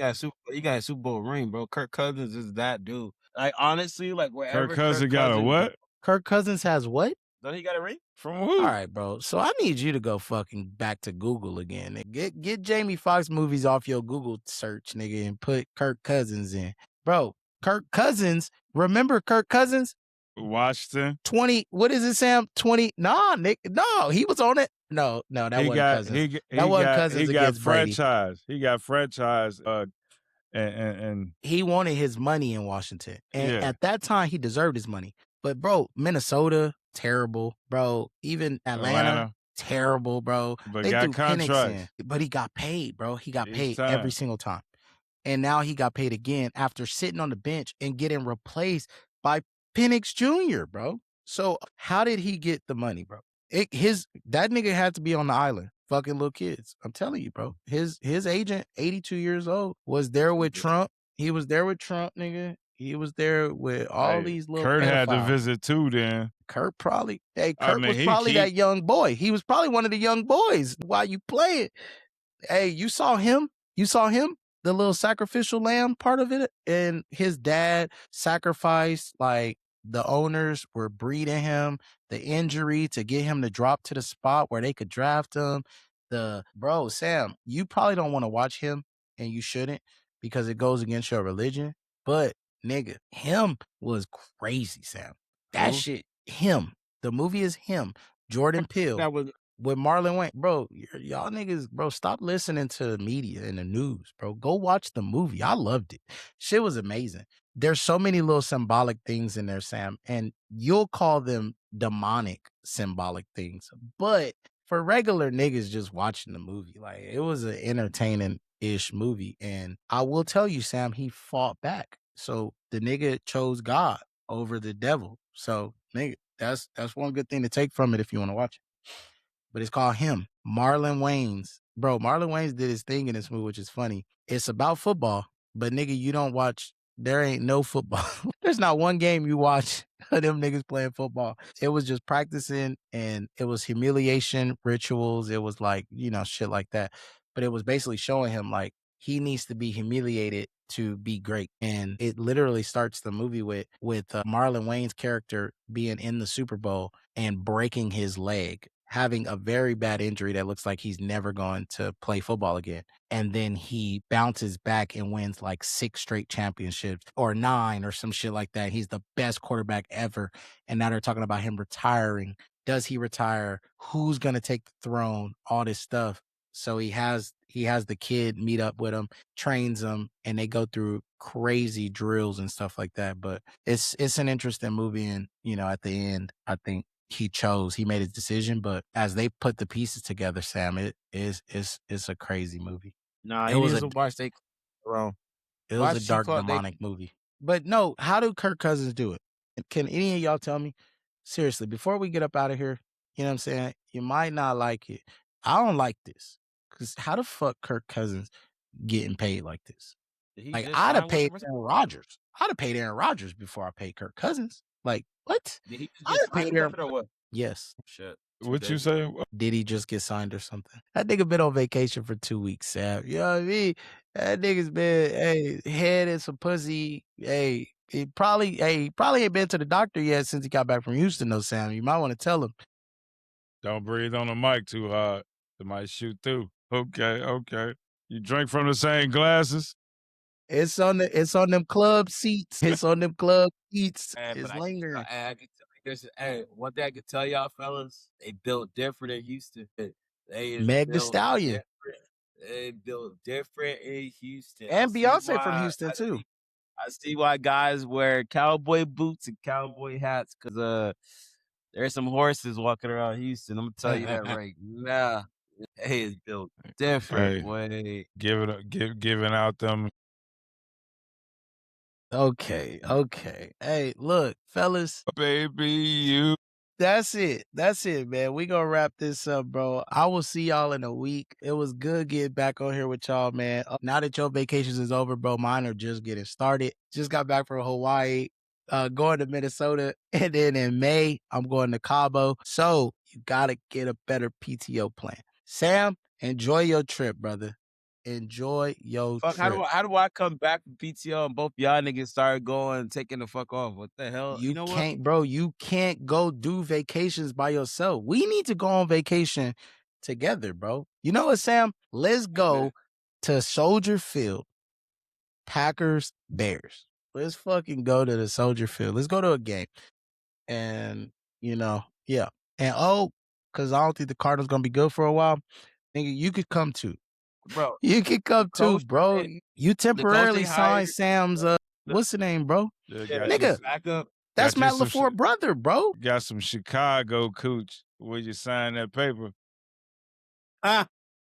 Speaker 3: got a Super Bowl ring, bro. Kirk Cousins is that dude. Like, honestly, like wherever
Speaker 4: Kirk Cousins got a what?
Speaker 2: Kirk Cousins has what?
Speaker 3: Don't he got a ring?
Speaker 4: From who?
Speaker 2: All right, bro. So I need you to go fucking back to Google again. Get Jamie Foxx movies off your Google search, nigga, and put Kirk Cousins in. Bro, Kirk Cousins, remember Kirk Cousins?
Speaker 4: Washington.
Speaker 2: 20, what is it, Sam? 20, nah, Nick, no, he was on it. No, that wasn't Cousins. That wasn't Cousins against Brady.
Speaker 4: Franchise. He got franchise, and
Speaker 2: he wanted his money in Washington. And
Speaker 4: Yeah.
Speaker 2: at that time, he deserved his money. But, bro, Minnesota, terrible. Bro, even Atlanta. Terrible, bro.
Speaker 4: But
Speaker 2: they
Speaker 4: got
Speaker 2: threw Penix
Speaker 4: contracts.
Speaker 2: in. But he got paid, bro. He got
Speaker 4: Each
Speaker 2: paid
Speaker 4: time.
Speaker 2: every single time. And now he got paid again after sitting on the bench and getting replaced by Penix Jr., bro. So how did he get the money, bro? That nigga had to be on the island, fucking little kids. I'm telling you, bro. His agent, 82 years old, was there with Trump. He was there with Trump, nigga. He was there with all these little
Speaker 4: Kurt had to
Speaker 2: pedophiles.
Speaker 4: visit too then.
Speaker 2: Kurt probably, Kurt
Speaker 4: I mean,
Speaker 2: was
Speaker 4: he
Speaker 2: probably that young boy. He was probably one of the young boys while you play it. Hey, you saw him? The little sacrificial lamb part of it? And his dad sacrificed, like, the owners were breeding him, the injury to get him to drop to the spot where they could draft him. Bro, Sam, you probably don't want to watch him, and you shouldn't because it goes against your religion. But, nigga, him was crazy, Sam. That shit, him. The movie is him. Jordan Peele.
Speaker 3: That was
Speaker 2: With Marlon Wayans. Bro, y'all niggas, bro, stop listening to the media and the news, bro. Go watch the movie. I loved it. Shit was amazing. There's so many little symbolic things in there, Sam, and you'll call them demonic symbolic things. But for regular niggas just watching the movie, like, it was an entertaining-ish movie. And I will tell you, Sam, he fought back. So the nigga chose God over the devil. So, nigga, that's one good thing to take from it if you want to watch it. But it's called him, Marlon Wayans. Bro, Marlon Wayans did his thing in this movie, which is funny. It's about football, but nigga, you don't watch. There ain't no football. There's not one game you watch of them niggas playing football. It was just practicing, and it was humiliation rituals. It was like, shit like that. But it was basically showing him like he needs to be humiliated to be great. And it literally starts the movie with Marlon Wayans' character being in the Super Bowl and breaking his leg, having a very bad injury that looks like he's never going to play football again. And then he bounces back and wins like 6 straight championships or 9 or some shit like that. He's the best quarterback ever. And now they're talking about him retiring. Does he retire? Who's going to take the throne? All this stuff. So he has the kid meet up with him, trains him, and they go through crazy drills and stuff like that. But it's an interesting movie. And, at the end, I think he made his decision. But as they put the pieces together, Sam, it's a crazy movie.
Speaker 3: Nah,
Speaker 2: It
Speaker 3: he
Speaker 2: was
Speaker 3: needs
Speaker 2: a-
Speaker 3: to watch they wrong.
Speaker 2: It
Speaker 3: Watch
Speaker 2: was a
Speaker 3: C
Speaker 2: dark,
Speaker 3: Club, they-
Speaker 2: demonic movie. But no, how do Kirk Cousins do it? Can any of y'all tell me? Seriously, before we get up out of here, you know what I'm saying? You might not like it. I don't like this. Because how the fuck Kirk Cousins getting paid like this?
Speaker 3: Did he
Speaker 2: Like,
Speaker 3: just
Speaker 2: I'd have
Speaker 3: sign with
Speaker 2: paid
Speaker 3: them or
Speaker 2: Aaron Rodgers. I'd have paid Aaron Rodgers before I paid Kirk Cousins. Like, what?
Speaker 3: Did he just
Speaker 2: I'd
Speaker 3: get
Speaker 2: have
Speaker 3: signed
Speaker 2: paid
Speaker 3: with
Speaker 2: Aaron.
Speaker 3: them or what?
Speaker 2: Yes.
Speaker 3: Shit.
Speaker 4: What you say?
Speaker 2: Did he just get signed or something? That nigga been on vacation for 2 weeks, Sam. You know what I mean? That nigga's been, head and some pussy. He probably ain't been to the doctor yet since he got back from Houston, though, Sam. You might want to tell him.
Speaker 4: Don't breathe on the mic too hard. It might shoot through. Okay. You drink from the same glasses?
Speaker 2: It's on them club seats. It's on them club seats.
Speaker 3: Man,
Speaker 2: It's
Speaker 3: but
Speaker 2: lingering.
Speaker 3: I can one thing I can tell y'all fellas, they built different in Houston. They is
Speaker 2: Meg Thee
Speaker 3: built
Speaker 2: Stallion.
Speaker 3: different. They built different in Houston.
Speaker 2: And
Speaker 3: I see
Speaker 2: Beyonce from
Speaker 3: why-
Speaker 2: Houston, too.
Speaker 3: I see why guys wear cowboy boots and cowboy hats because there's some horses walking around Houston. I'm gonna tell you that right now. They is built different,
Speaker 4: Hey.
Speaker 3: boy.
Speaker 4: Giving out them.
Speaker 2: Okay. Hey, look, fellas.
Speaker 4: Baby, you.
Speaker 2: That's it, man. We gonna wrap this up, bro. I will see y'all in a week. It was good getting back on here with y'all, man. Now that your vacations is over, bro, mine are just getting started. Just got back from Hawaii, going to Minnesota, and then in May, I'm going to Cabo. So you gotta get a better PTO plan. Sam, enjoy your trip, brother. Enjoy your
Speaker 3: Fuck,
Speaker 2: trip.
Speaker 3: how do I come back from PTO and both y'all niggas start going taking the fuck off? What the hell?
Speaker 2: You
Speaker 3: know
Speaker 2: can't, bro. You can't go do vacations by yourself. We need to go on vacation together, bro. You know what, Sam? Let's go to Soldier Field, Packers, Bears. Let's fucking go to the Soldier Field. Let's go to a game. And, yeah. And because I don't think the Cardinals going to be good for a while. Nigga, you could come too.
Speaker 3: Bro,
Speaker 2: You could come too,
Speaker 3: coach
Speaker 2: bro.
Speaker 3: they-
Speaker 2: You temporarily
Speaker 3: they hired-
Speaker 2: signed Sam's, what's the name, bro?
Speaker 4: Yeah,
Speaker 2: Nigga.
Speaker 3: backup.
Speaker 2: That's
Speaker 4: got you
Speaker 2: Matt
Speaker 4: some
Speaker 2: LaFleur
Speaker 4: shit.
Speaker 2: brother, bro.
Speaker 4: Got some Chicago cooch where you sign that paper.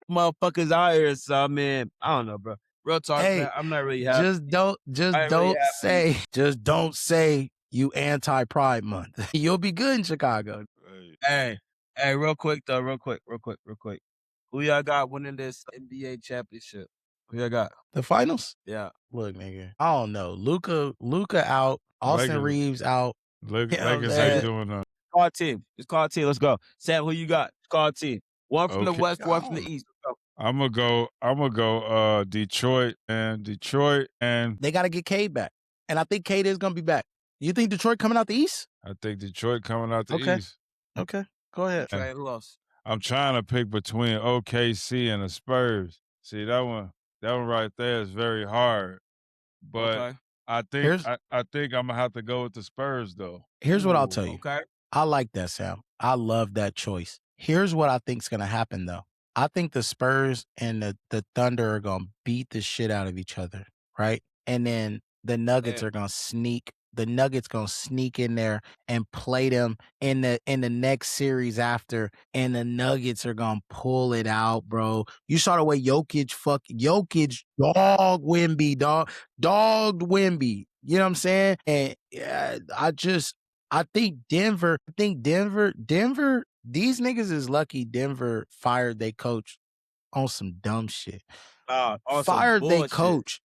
Speaker 3: Motherfuckers out here, so I mean, I don't know, bro. Real talk,
Speaker 2: Hey,
Speaker 3: man. I'm not really happy.
Speaker 2: Just
Speaker 3: I ain't really
Speaker 2: don't say you anti-Pride Month. You'll be good in Chicago.
Speaker 3: Hey, real quick. Who y'all got winning this NBA championship? Who y'all got?
Speaker 2: The finals?
Speaker 3: Yeah.
Speaker 2: Look, nigga. I don't know. Luca out. Austin
Speaker 4: Lakers.
Speaker 2: Reeves out.
Speaker 4: Lakers
Speaker 2: man.
Speaker 4: ain't doing nothing.
Speaker 3: Call a team. Just call a team. Let's go. Sam, who you got? Call a team. One from the
Speaker 4: Okay.
Speaker 3: west, one from the east. Let's go.
Speaker 4: I'm gonna go Detroit and
Speaker 2: They got to get Cade back. And I think Cade is going to be back. You think Detroit coming out the East?
Speaker 4: I think Detroit coming out the
Speaker 2: Okay.
Speaker 4: East.
Speaker 2: Okay. Go ahead.
Speaker 3: Trey, who else?
Speaker 4: I'm trying to pick between OKC and the Spurs. See that one right there is very hard. But
Speaker 3: Okay.
Speaker 4: I think I think I'm gonna have to go with the Spurs though.
Speaker 2: Here's what I'll tell you.
Speaker 3: Okay.
Speaker 2: I like that, Sam. I love that choice. Here's what I think's going to happen, though. I think the Spurs and the Thunder are going to beat the shit out of each other, right? And then the Nuggets are going to sneak. The Nuggets going to sneak in there and play them in the next series after, and the Nuggets are going to pull it out, bro. You saw the way Jokic dogged Wemby, dogged Wemby. You know what I'm saying? And I think Denver, these niggas is lucky Denver fired their coach on some dumb shit.
Speaker 3: On some
Speaker 2: Fired their
Speaker 3: bullshit.
Speaker 2: coach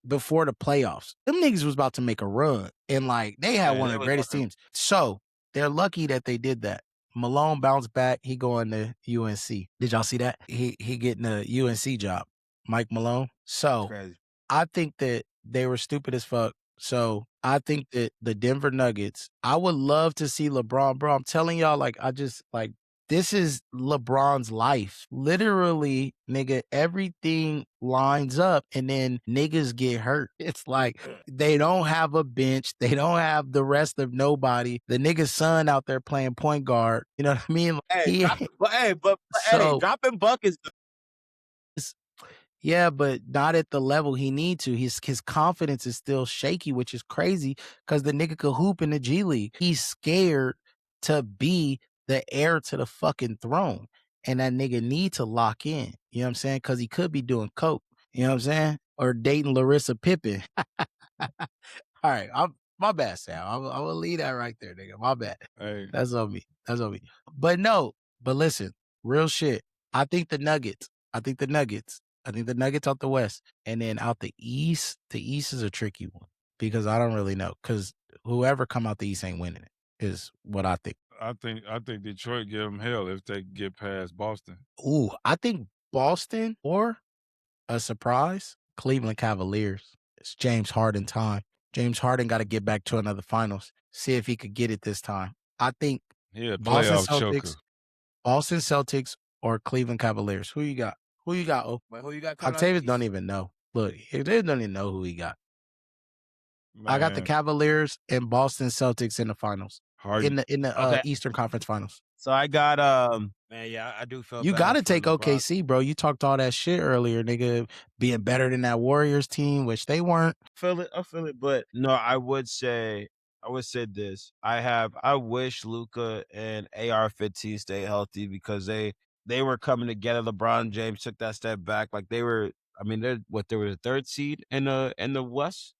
Speaker 2: before the playoffs. Them niggas was about to make a run, and like they had one of the greatest teams. So they're lucky that they did that. Malone bounced back. He going to UNC. Did y'all see that? He getting a UNC job. Mike Malone. So
Speaker 3: Crazy.
Speaker 2: I think that they were stupid as fuck. So I think that the Denver Nuggets, I would love to see LeBron, bro. I'm telling y'all, like, this is LeBron's life. Literally, nigga, everything lines up and then niggas get hurt. It's like they don't have a bench. They don't have the rest of nobody. The nigga's son out there playing point guard. You know what I mean?
Speaker 3: Dropping buckets.
Speaker 2: Yeah, but not at the level he need to. His confidence is still shaky, which is crazy because the nigga could hoop in the G League. He's scared to be the heir to the fucking throne. And that nigga need to lock in. You know what I'm saying? Because he could be doing coke. You know what I'm saying? Or dating Larissa Pippen. All right. My bad, Sal. I'm going to leave that right there, nigga. My bad.
Speaker 4: Hey,
Speaker 2: That's on me. But listen, real shit. I think the Nuggets out the West. And then out the East is a tricky one because I don't really know. Because whoever come out the East ain't winning it, is what I think.
Speaker 4: I think Detroit give them hell if they get past Boston.
Speaker 2: Ooh, I think Boston or a surprise, Cleveland Cavaliers. It's James Harden time. James Harden got to get back to another finals. See if he could get it this time. I think Boston Celtics or Cleveland Cavaliers. Who you got? Oh,
Speaker 3: Who you got?
Speaker 2: Octavius don't even know. Look, they don't even know who he got.
Speaker 4: Man,
Speaker 2: I got the Cavaliers and Boston Celtics in the finals.
Speaker 4: Harden.
Speaker 2: In the Eastern Conference Finals.
Speaker 3: So I got I do feel
Speaker 2: you
Speaker 3: bad
Speaker 2: got to
Speaker 3: for
Speaker 2: take
Speaker 3: LeBron.
Speaker 2: OKC, bro. You talked all that shit earlier, nigga, being better than that Warriors team, which they weren't.
Speaker 3: I feel it, but no, I would say this. I wish Luka and AR-15 stay healthy because they were coming together. LeBron James took that step back. Like they were, I mean, they were the third seed in the West.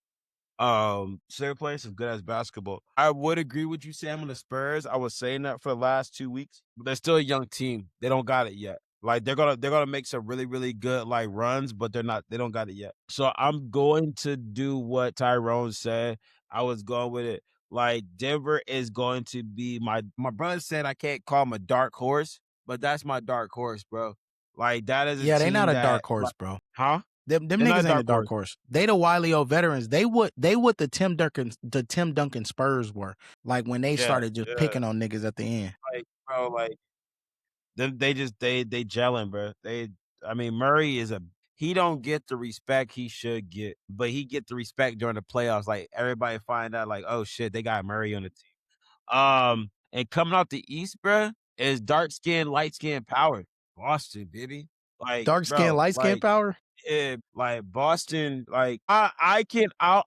Speaker 3: So they're playing some good ass basketball. I would agree with you, Sam, on the Spurs. I was saying that for the last 2 weeks, but they're still a young team. They don't got it yet. Like they're gonna make some really, really good like runs, but they don't got it yet. So I'm going to do what Tyrone said. I was going with it. Like Denver is going to be my brother said I can't call him a dark horse, but that's my dark horse, bro. Like that is a team
Speaker 2: they not a dark
Speaker 3: that,
Speaker 2: horse, bro.
Speaker 3: Huh?
Speaker 2: Them niggas ain't a dark horse. They the wily old veterans. They what the Tim Duncan Spurs were. Like when they started just picking on niggas at the end.
Speaker 3: Like, bro, like they gelling, bro. Murray he don't get the respect he should get, but he get the respect during the playoffs. Like everybody find out, like, oh shit, they got Murray on the team. And coming out the East, bro, is dark skin, light skin power. Boston, baby. Like
Speaker 2: dark skin, light skin power.
Speaker 3: Yeah, like Boston, like I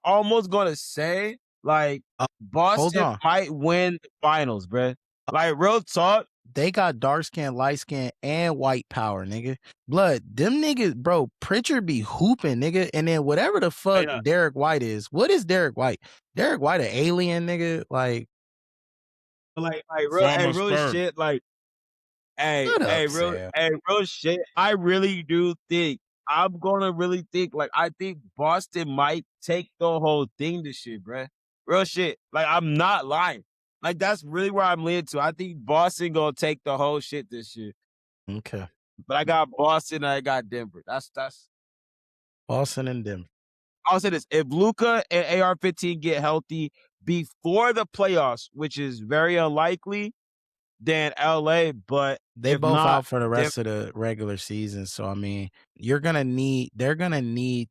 Speaker 3: almost gonna say like Boston might win the finals, bro. Like real talk.
Speaker 2: They got dark skin, light skin, and white power, nigga. Blood, them niggas, bro. Pritchard be hooping, nigga. And then whatever the fuck Derek White is. What is Derek White? Derek White an alien, nigga? Like
Speaker 3: real shit, like real shit. I really do think I'm gonna really think like I think Boston might take the whole thing this year, bruh. Real shit. Like I'm not lying. Like that's really where I'm leaning to. I think Boston gonna take the whole shit this year.
Speaker 2: Okay.
Speaker 3: But I got Boston and I got Denver. That's
Speaker 2: Boston and Denver.
Speaker 3: I'll say this. If Luka and AR-15 get healthy before the playoffs, which is very unlikely, then LA, but
Speaker 2: they both out for the rest of the regular season. So I mean, they're gonna need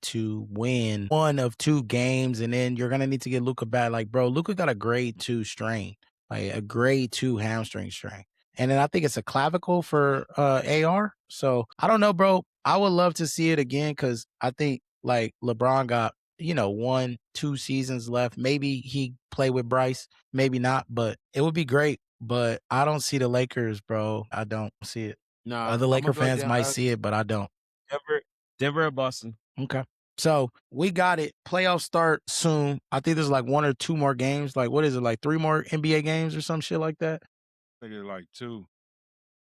Speaker 2: to win one of 2 games, and then you're gonna need to get Luka back. Like, bro, Luka got a grade 2 strain, like a grade 2 hamstring strain. And then I think it's a clavicle for AR. So I don't know, bro. I would love to see it again because I think like LeBron got 1-2 seasons left. Maybe he play with Bryce, maybe not, but it would be great. But I don't see the Lakers, bro. I don't see it.
Speaker 3: No,
Speaker 2: other Laker fans might see it, but I don't.
Speaker 3: Denver or Boston.
Speaker 2: Okay. So we got it. Playoffs start soon. I think there's like 1 or 2 more games. Like, what is it? Like 3 more NBA games or some shit like that?
Speaker 4: I think it's like 2.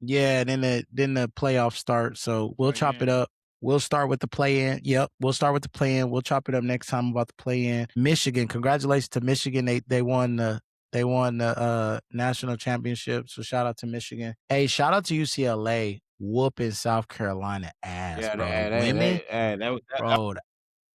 Speaker 2: Yeah, then the playoffs start. So we'll chop it up. We'll start with the play-in. Yep, we'll start with the play-in. We'll chop it up next time about the play-in. Michigan, congratulations to Michigan. They won the national championship. So shout out to Michigan. Hey, shout out to UCLA whooping South Carolina ass,
Speaker 3: Yeah,
Speaker 2: bro.
Speaker 3: they,
Speaker 2: The women,
Speaker 3: that,
Speaker 2: bro,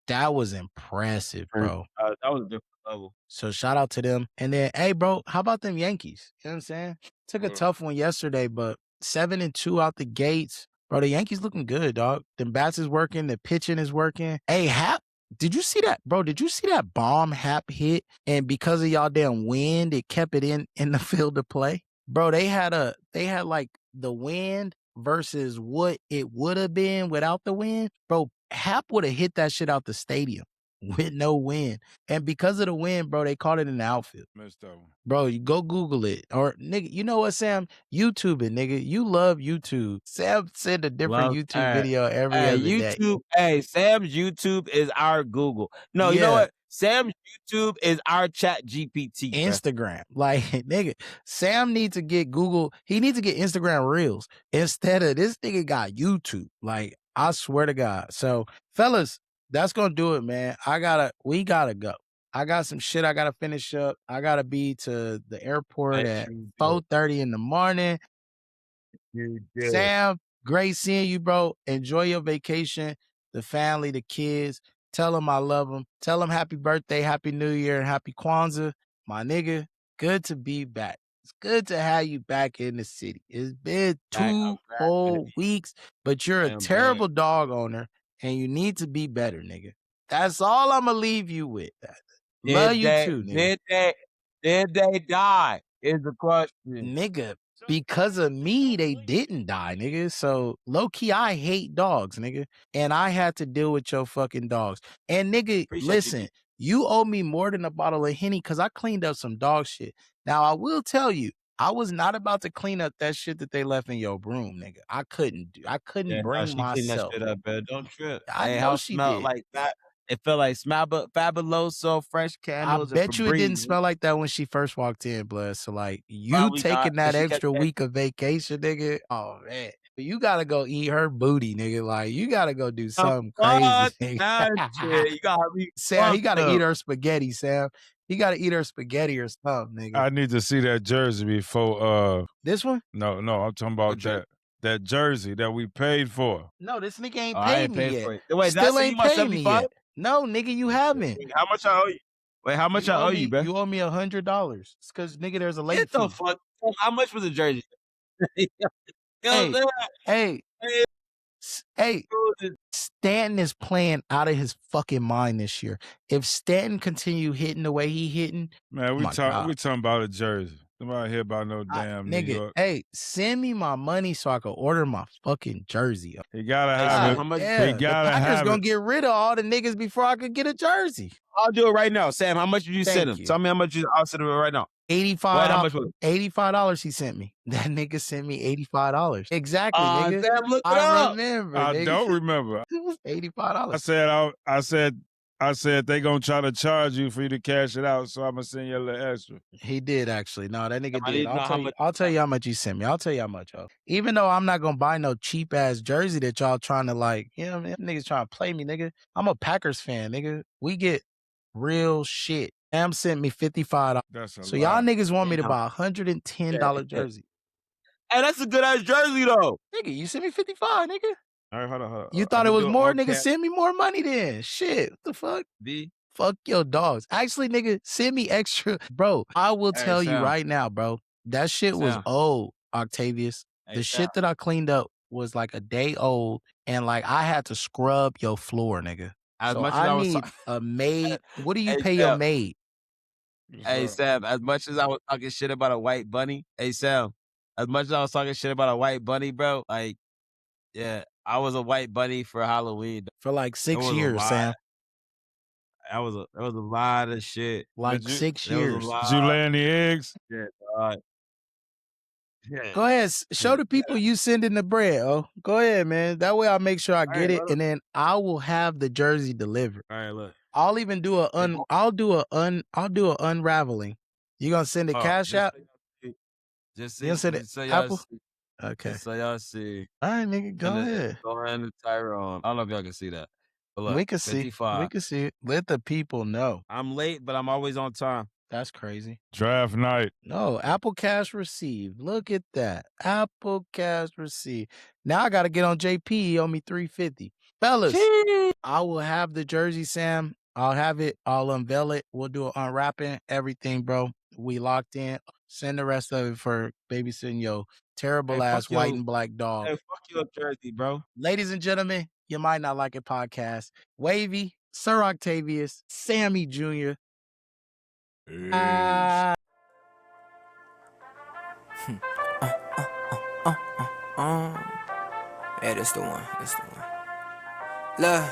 Speaker 2: that was impressive, bro.
Speaker 3: that was a different level.
Speaker 2: So shout out to them. And then, hey, bro, how about them Yankees? You know what I'm saying? Took a tough one yesterday, but 7-2 out the gates. Bro, the Yankees looking good, dog. Them bats is working. The pitching is working. Hey, Hap, did you see that, bro? Did you see that bomb Hap hit? And because of y'all damn wind, it kept it in the field of play. Bro, they had like the wind versus what it would have been without the wind. Bro, Hap would have hit that shit out the stadium with no wind. And because of the wind, bro, they caught it in the outfield.
Speaker 4: Missed that one.
Speaker 2: Bro, you go Google it. Or, nigga, you know what, Sam? YouTube it, nigga. You love YouTube. Sam send a different YouTube video every other day.
Speaker 3: YouTube, hey, Sam's YouTube is our Google. No, you know
Speaker 2: Yeah.
Speaker 3: what? Sam's YouTube is our chat GPT. bruh.
Speaker 2: Instagram. Like, nigga, Sam needs to get Google. He needs to get Instagram Reels instead of this nigga got YouTube. Like, I swear to God. So, fellas, that's gonna do it, man. We gotta go. I got some shit I gotta finish up. I gotta be to the airport at 4:30 in the morning. Sam, great seeing you, bro. Enjoy your vacation, the family, the kids. Tell them I love them. Tell them happy birthday, happy New Year, and happy Kwanzaa. My nigga, good to be back. It's good to have you back in the city. It's been
Speaker 3: I'm
Speaker 2: 2
Speaker 3: back,
Speaker 2: whole
Speaker 3: baby.
Speaker 2: weeks, but you're
Speaker 3: I
Speaker 2: a
Speaker 3: am
Speaker 2: terrible dog owner, and you need to be better, nigga. That's all I'm going to leave you with. Love you too, nigga.
Speaker 3: Did they die? Is the question.
Speaker 2: Nigga, because of me, they didn't die, nigga. So low key, I hate dogs, nigga. And I had to deal with your fucking dogs. And nigga,
Speaker 3: Appreciate
Speaker 2: listen, you owe me more than a bottle of Henny because I cleaned up some dog shit. Now I will tell you, I was not about to clean up that shit that they left in your broom, nigga. I couldn't bring
Speaker 3: She cleaned that
Speaker 2: myself.
Speaker 3: shit up, man. Don't trip.
Speaker 2: I
Speaker 3: Hey,
Speaker 2: know
Speaker 3: how
Speaker 2: she
Speaker 3: smelled
Speaker 2: did.
Speaker 3: like that? It felt like Fabuloso, fresh
Speaker 2: I
Speaker 3: candles. and
Speaker 2: bet you it didn't
Speaker 3: Febreze.
Speaker 2: smell like that when she first walked in, blood. So like you
Speaker 3: Probably not,
Speaker 2: taking that
Speaker 3: 'cause she kept
Speaker 2: extra
Speaker 3: saying-
Speaker 2: week of vacation, nigga. Oh man. You gotta go eat her booty, nigga. Like you gotta go do something crazy. Nigga.
Speaker 3: That shit. You gotta be
Speaker 2: Sam, he gotta
Speaker 3: fucked
Speaker 2: eat
Speaker 3: up.
Speaker 2: her spaghetti, Sam. He gotta eat her spaghetti or something, nigga.
Speaker 4: I need to see that jersey before.
Speaker 2: This one?
Speaker 4: No, I'm talking about
Speaker 3: What jersey?
Speaker 4: that jersey that we paid for.
Speaker 2: No, this nigga ain't
Speaker 3: Oh, I
Speaker 2: paid
Speaker 3: ain't
Speaker 2: me
Speaker 3: paid
Speaker 2: yet.
Speaker 3: for it. Wait,
Speaker 2: Still
Speaker 3: that's
Speaker 2: ain't
Speaker 3: you my
Speaker 2: paid me
Speaker 3: 75?
Speaker 2: yet. No, nigga, you haven't.
Speaker 3: How much I owe you? Wait, how much I owe you, bro?
Speaker 2: You owe me $100. It's because nigga, there's a late
Speaker 3: Get the
Speaker 2: fee.
Speaker 3: fuck. How much was the jersey?
Speaker 2: Hey, Stanton is playing out of his fucking mind this year. If Stanton continue hitting the way he hitting,
Speaker 4: Man, we
Speaker 2: my God.
Speaker 4: talking about a jersey. Nobody here about no damn New
Speaker 2: nigga,
Speaker 4: York.
Speaker 2: hey, send me my money so I can order my fucking jersey.
Speaker 4: He gotta
Speaker 3: Hey,
Speaker 4: have
Speaker 3: Sam,
Speaker 4: it.
Speaker 3: how much-
Speaker 2: Yeah,
Speaker 4: He gotta
Speaker 2: the Packers
Speaker 4: have
Speaker 2: gonna
Speaker 4: it.
Speaker 2: get rid of all the niggas before I could get a jersey.
Speaker 3: I'll do it right now. Sam, how much did you send
Speaker 2: Thank
Speaker 3: him?
Speaker 2: you.
Speaker 3: Tell me how much I'll send him right now.
Speaker 2: $85.
Speaker 3: How much was it?
Speaker 2: $85 he sent me. That nigga sent me $85. Exactly, nigga.
Speaker 3: Sam, look it
Speaker 2: I
Speaker 3: up.
Speaker 2: remember.
Speaker 4: I
Speaker 2: nigga.
Speaker 4: don't remember.
Speaker 2: It was $85.
Speaker 4: I said they gonna try to charge you for you to cash it out, so I'm gonna send you a little extra.
Speaker 2: He did actually. No, that nigga
Speaker 3: I need
Speaker 2: did.
Speaker 3: to know how much-
Speaker 2: I'll tell you how much you sent me. I'll tell you how much, yo. Even though I'm not gonna buy no cheap ass jersey that y'all trying to like, you know what I mean? Niggas trying to play me, nigga. I'm a Packers fan, nigga. We get real shit. Sam sent me $55.
Speaker 4: That's a
Speaker 2: So
Speaker 4: lot.
Speaker 2: y'all niggas want me to
Speaker 3: Damn.
Speaker 2: buy a $110 jersey.
Speaker 3: Hey, that's a good ass jersey though.
Speaker 2: Nigga, you sent me 55, nigga.
Speaker 4: All right, hold on.
Speaker 2: You thought it was more, nigga? Send me more money then. Shit. What the fuck?
Speaker 3: B.
Speaker 2: Fuck your dogs. Actually, nigga, send me extra. Bro, I will
Speaker 3: Hey,
Speaker 2: tell you
Speaker 3: Sam.
Speaker 2: right now, bro. That shit was
Speaker 3: Sam.
Speaker 2: old, Octavius.
Speaker 3: Hey,
Speaker 2: The
Speaker 3: Sam.
Speaker 2: shit that I cleaned up was like a day old, and like I had to scrub your floor, nigga.
Speaker 3: As
Speaker 2: So
Speaker 3: much as
Speaker 2: I
Speaker 3: I was
Speaker 2: need a maid. What do you
Speaker 3: Hey,
Speaker 2: pay your
Speaker 3: Sam.
Speaker 2: maid?
Speaker 3: Hey Sam, as much as I was talking shit about a white bunny, hey Sam, as much as I was talking shit about a white bunny, bro, like, yeah, I was a white bunny for Halloween.
Speaker 2: For like 6
Speaker 3: was a
Speaker 2: years,
Speaker 3: lot.
Speaker 2: Sam.
Speaker 3: That was a lot of shit.
Speaker 2: Like
Speaker 4: Did you-
Speaker 2: 6
Speaker 3: There was a
Speaker 2: years.
Speaker 3: lot
Speaker 4: Did you lay any eggs?
Speaker 3: of shit.
Speaker 2: Go ahead, show the people you sending the bread. Oh, go ahead, man. That way I'll make sure I get
Speaker 3: right,
Speaker 2: it,
Speaker 3: let 'em-
Speaker 2: and then I will have the jersey delivered.
Speaker 3: All right, look.
Speaker 2: I'll even do I'll do a unraveling. You gonna send a cash app?
Speaker 3: Just
Speaker 2: You gonna send it Apple? Okay.
Speaker 3: So y'all see.
Speaker 2: All right, nigga, go ahead.
Speaker 3: Go ahead and Tyrone. I don't know if y'all can see that. But look,
Speaker 2: We can see.
Speaker 3: 55.
Speaker 2: We can see it. Let the people know.
Speaker 3: I'm late, but I'm always on time.
Speaker 2: That's crazy.
Speaker 4: Draft night.
Speaker 2: No, Apple Cash received. Look at that. Apple Cash received. Now I got to get on JP. He owe me $350. Fellas, I will have the jersey, Sam. I'll have it. I'll unveil it. We'll do an unwrapping, everything, bro. We locked in. Send the rest of it for babysitting your terrible ass white and black dog.
Speaker 3: Hey, fuck your jersey, bro.
Speaker 2: Ladies and gentlemen, you might not like it podcast. Wavy, Sir Octavius, Sammy Jr.
Speaker 1: Yeah, that's the one. That's the one. Look.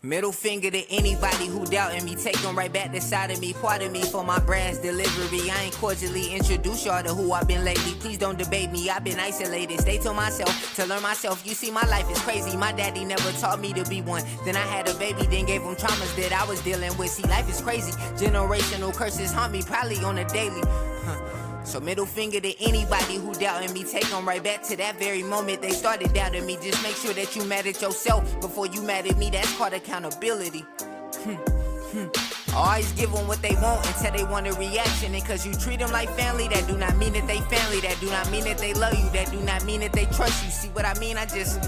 Speaker 1: Middle finger to anybody who doubting me. Take them right back to side of me. Pardon me for my brass delivery. I ain't cordially introduce y'all to who I've been lately. Please don't debate me, I've been isolated. Stay to myself, to learn myself. You see, my life is crazy. My daddy never taught me to be one. Then I had a baby, then gave him traumas that I was dealing with. See, life is crazy. Generational curses haunt me probably on a daily. So middle finger to anybody who doubting me. Take them right back to that very moment they started doubting me. Just make sure that you mad at yourself before you mad at me. That's called accountability. Always give them what they want until they want a reaction. And cause you treat them like family, that do not mean that they family. That do not mean that they love you. That do not mean that they trust you. See what I mean? I just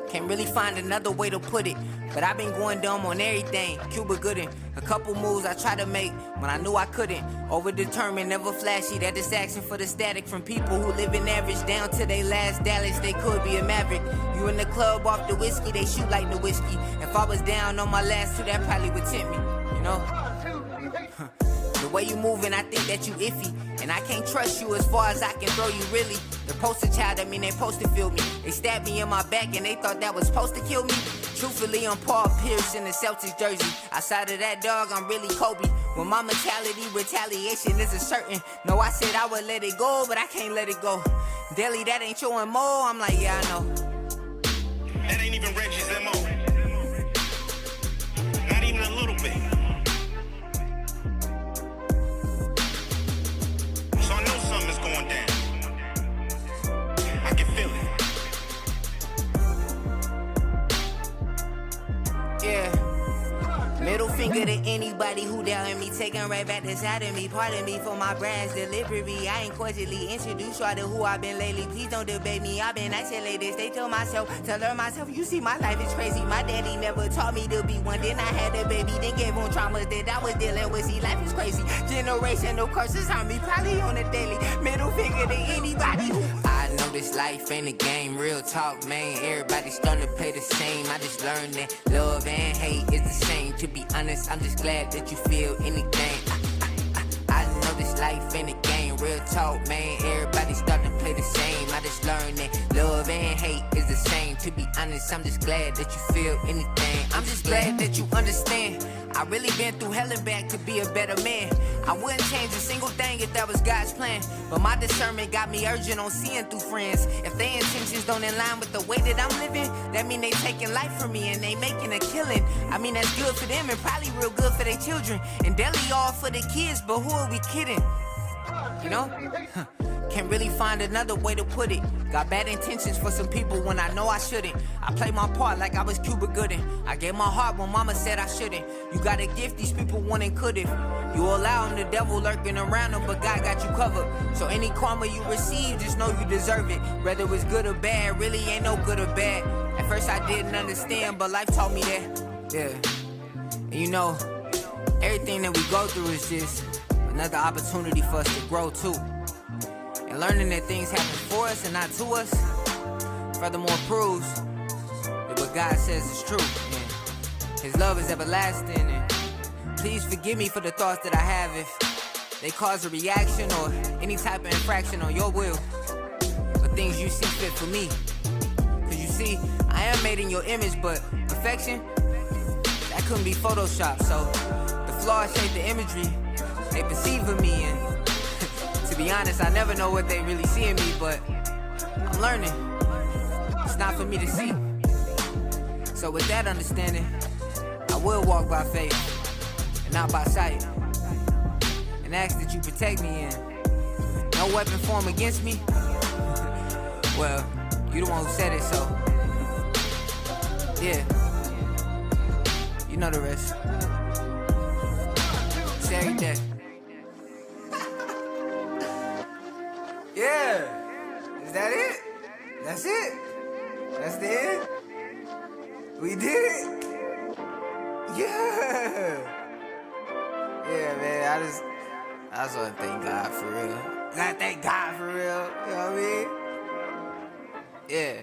Speaker 1: can't really find another way to put it. But I've been going dumb on everything. Cuba Gooding. A couple moves I tried to make when I knew I couldn't. Overdetermined, never flashy. That distraction for the static from people who live in average down to their last Dallas. They could be a maverick. You in the club off the whiskey, they shoot like the whiskey. If I was down on my last two, that probably would tempt me. You know? The way you moving, I think that you iffy. And I can't trust you as far as I can throw you, really. The poster child, I mean, they supposed to feel me. They stabbed me in my back and they thought that was supposed to kill me. Truthfully, I'm Paul Pierce in the Celtics jersey. Outside of that dog, I'm really Kobe. When my mentality, retaliation is a certain. No, I said I would let it go, but I can't let it go. Daily, that ain't your MO. I'm like, yeah, I know.
Speaker 5: That ain't even Reggie's MO. Not even a little bit. So I know something's going down. I can feel it.
Speaker 1: Yeah. Middle finger to anybody who doubting me. Taking right back to side of me. Pardon me for my brass delivery. I ain't cordially introduced y'all to who I've been lately. Please don't debate me, I've been isolated. Stay to myself, to learn myself. You see, my life is crazy. My daddy never taught me to be one. Then I had a baby, then gave him traumas that I was dealing with. See, life is crazy. Generational curses on me, probably on a daily. Middle finger to anybody who I know this life ain't a game. Real talk, man. Everybody starting to play the same. I just learned that love and hate is the same. To be honest, I'm just glad that you feel anything. I know this life ain't a game. Real talk, man. Everybody starting to play the same. I just learned that love and hate is the same. To be honest, I'm just glad that you feel anything. I'm just glad that you understand. I really been through hell and back to be a better man. I wouldn't change a single thing if that was God's plan. But my discernment got me urgent on seeing through friends. If their intentions don't align with the way that I'm living, that mean they taking life from me and they making a killing. I mean, that's good for them and probably real good for their children. And daily all for the kids, but who are we kidding? You know? Can't really find another way to put it. Got bad intentions for some people when I know I shouldn't. I play my part like I was Cuba Gooding. I gave my heart when mama said I shouldn't. You got a gift these people want and couldn't. You allow them, the devil lurking around them, but God got you covered. So any karma you receive, just know you deserve it. Whether it's good or bad, really ain't no good or bad. At first I didn't understand, but life taught me that. Yeah. And you know, everything that we go through is just another opportunity for us to grow too. And learning that things happen for us and not to us, furthermore proves that what God says is true. And His love is everlasting. And please forgive me for the thoughts that I have if they cause a reaction or any type of infraction on your will, or things you see fit for me. Cause you see, I am made in your image, but perfection, that couldn't be photoshopped. So the flaws shape the imagery they perceive of me, and to be honest, I never know what they really see in me, but I'm learning. It's not for me to see. So with that understanding, I will walk by faith and not by sight, and ask that you protect me and No weapon formed against me. Well, you the one who said it, so yeah. You know the rest. It's every day. Yeah. Is that it? That's it? That's the end? We did it? Yeah. Yeah, man, I just want to thank God for real. Gotta thank God for real. You know what I mean? Yeah.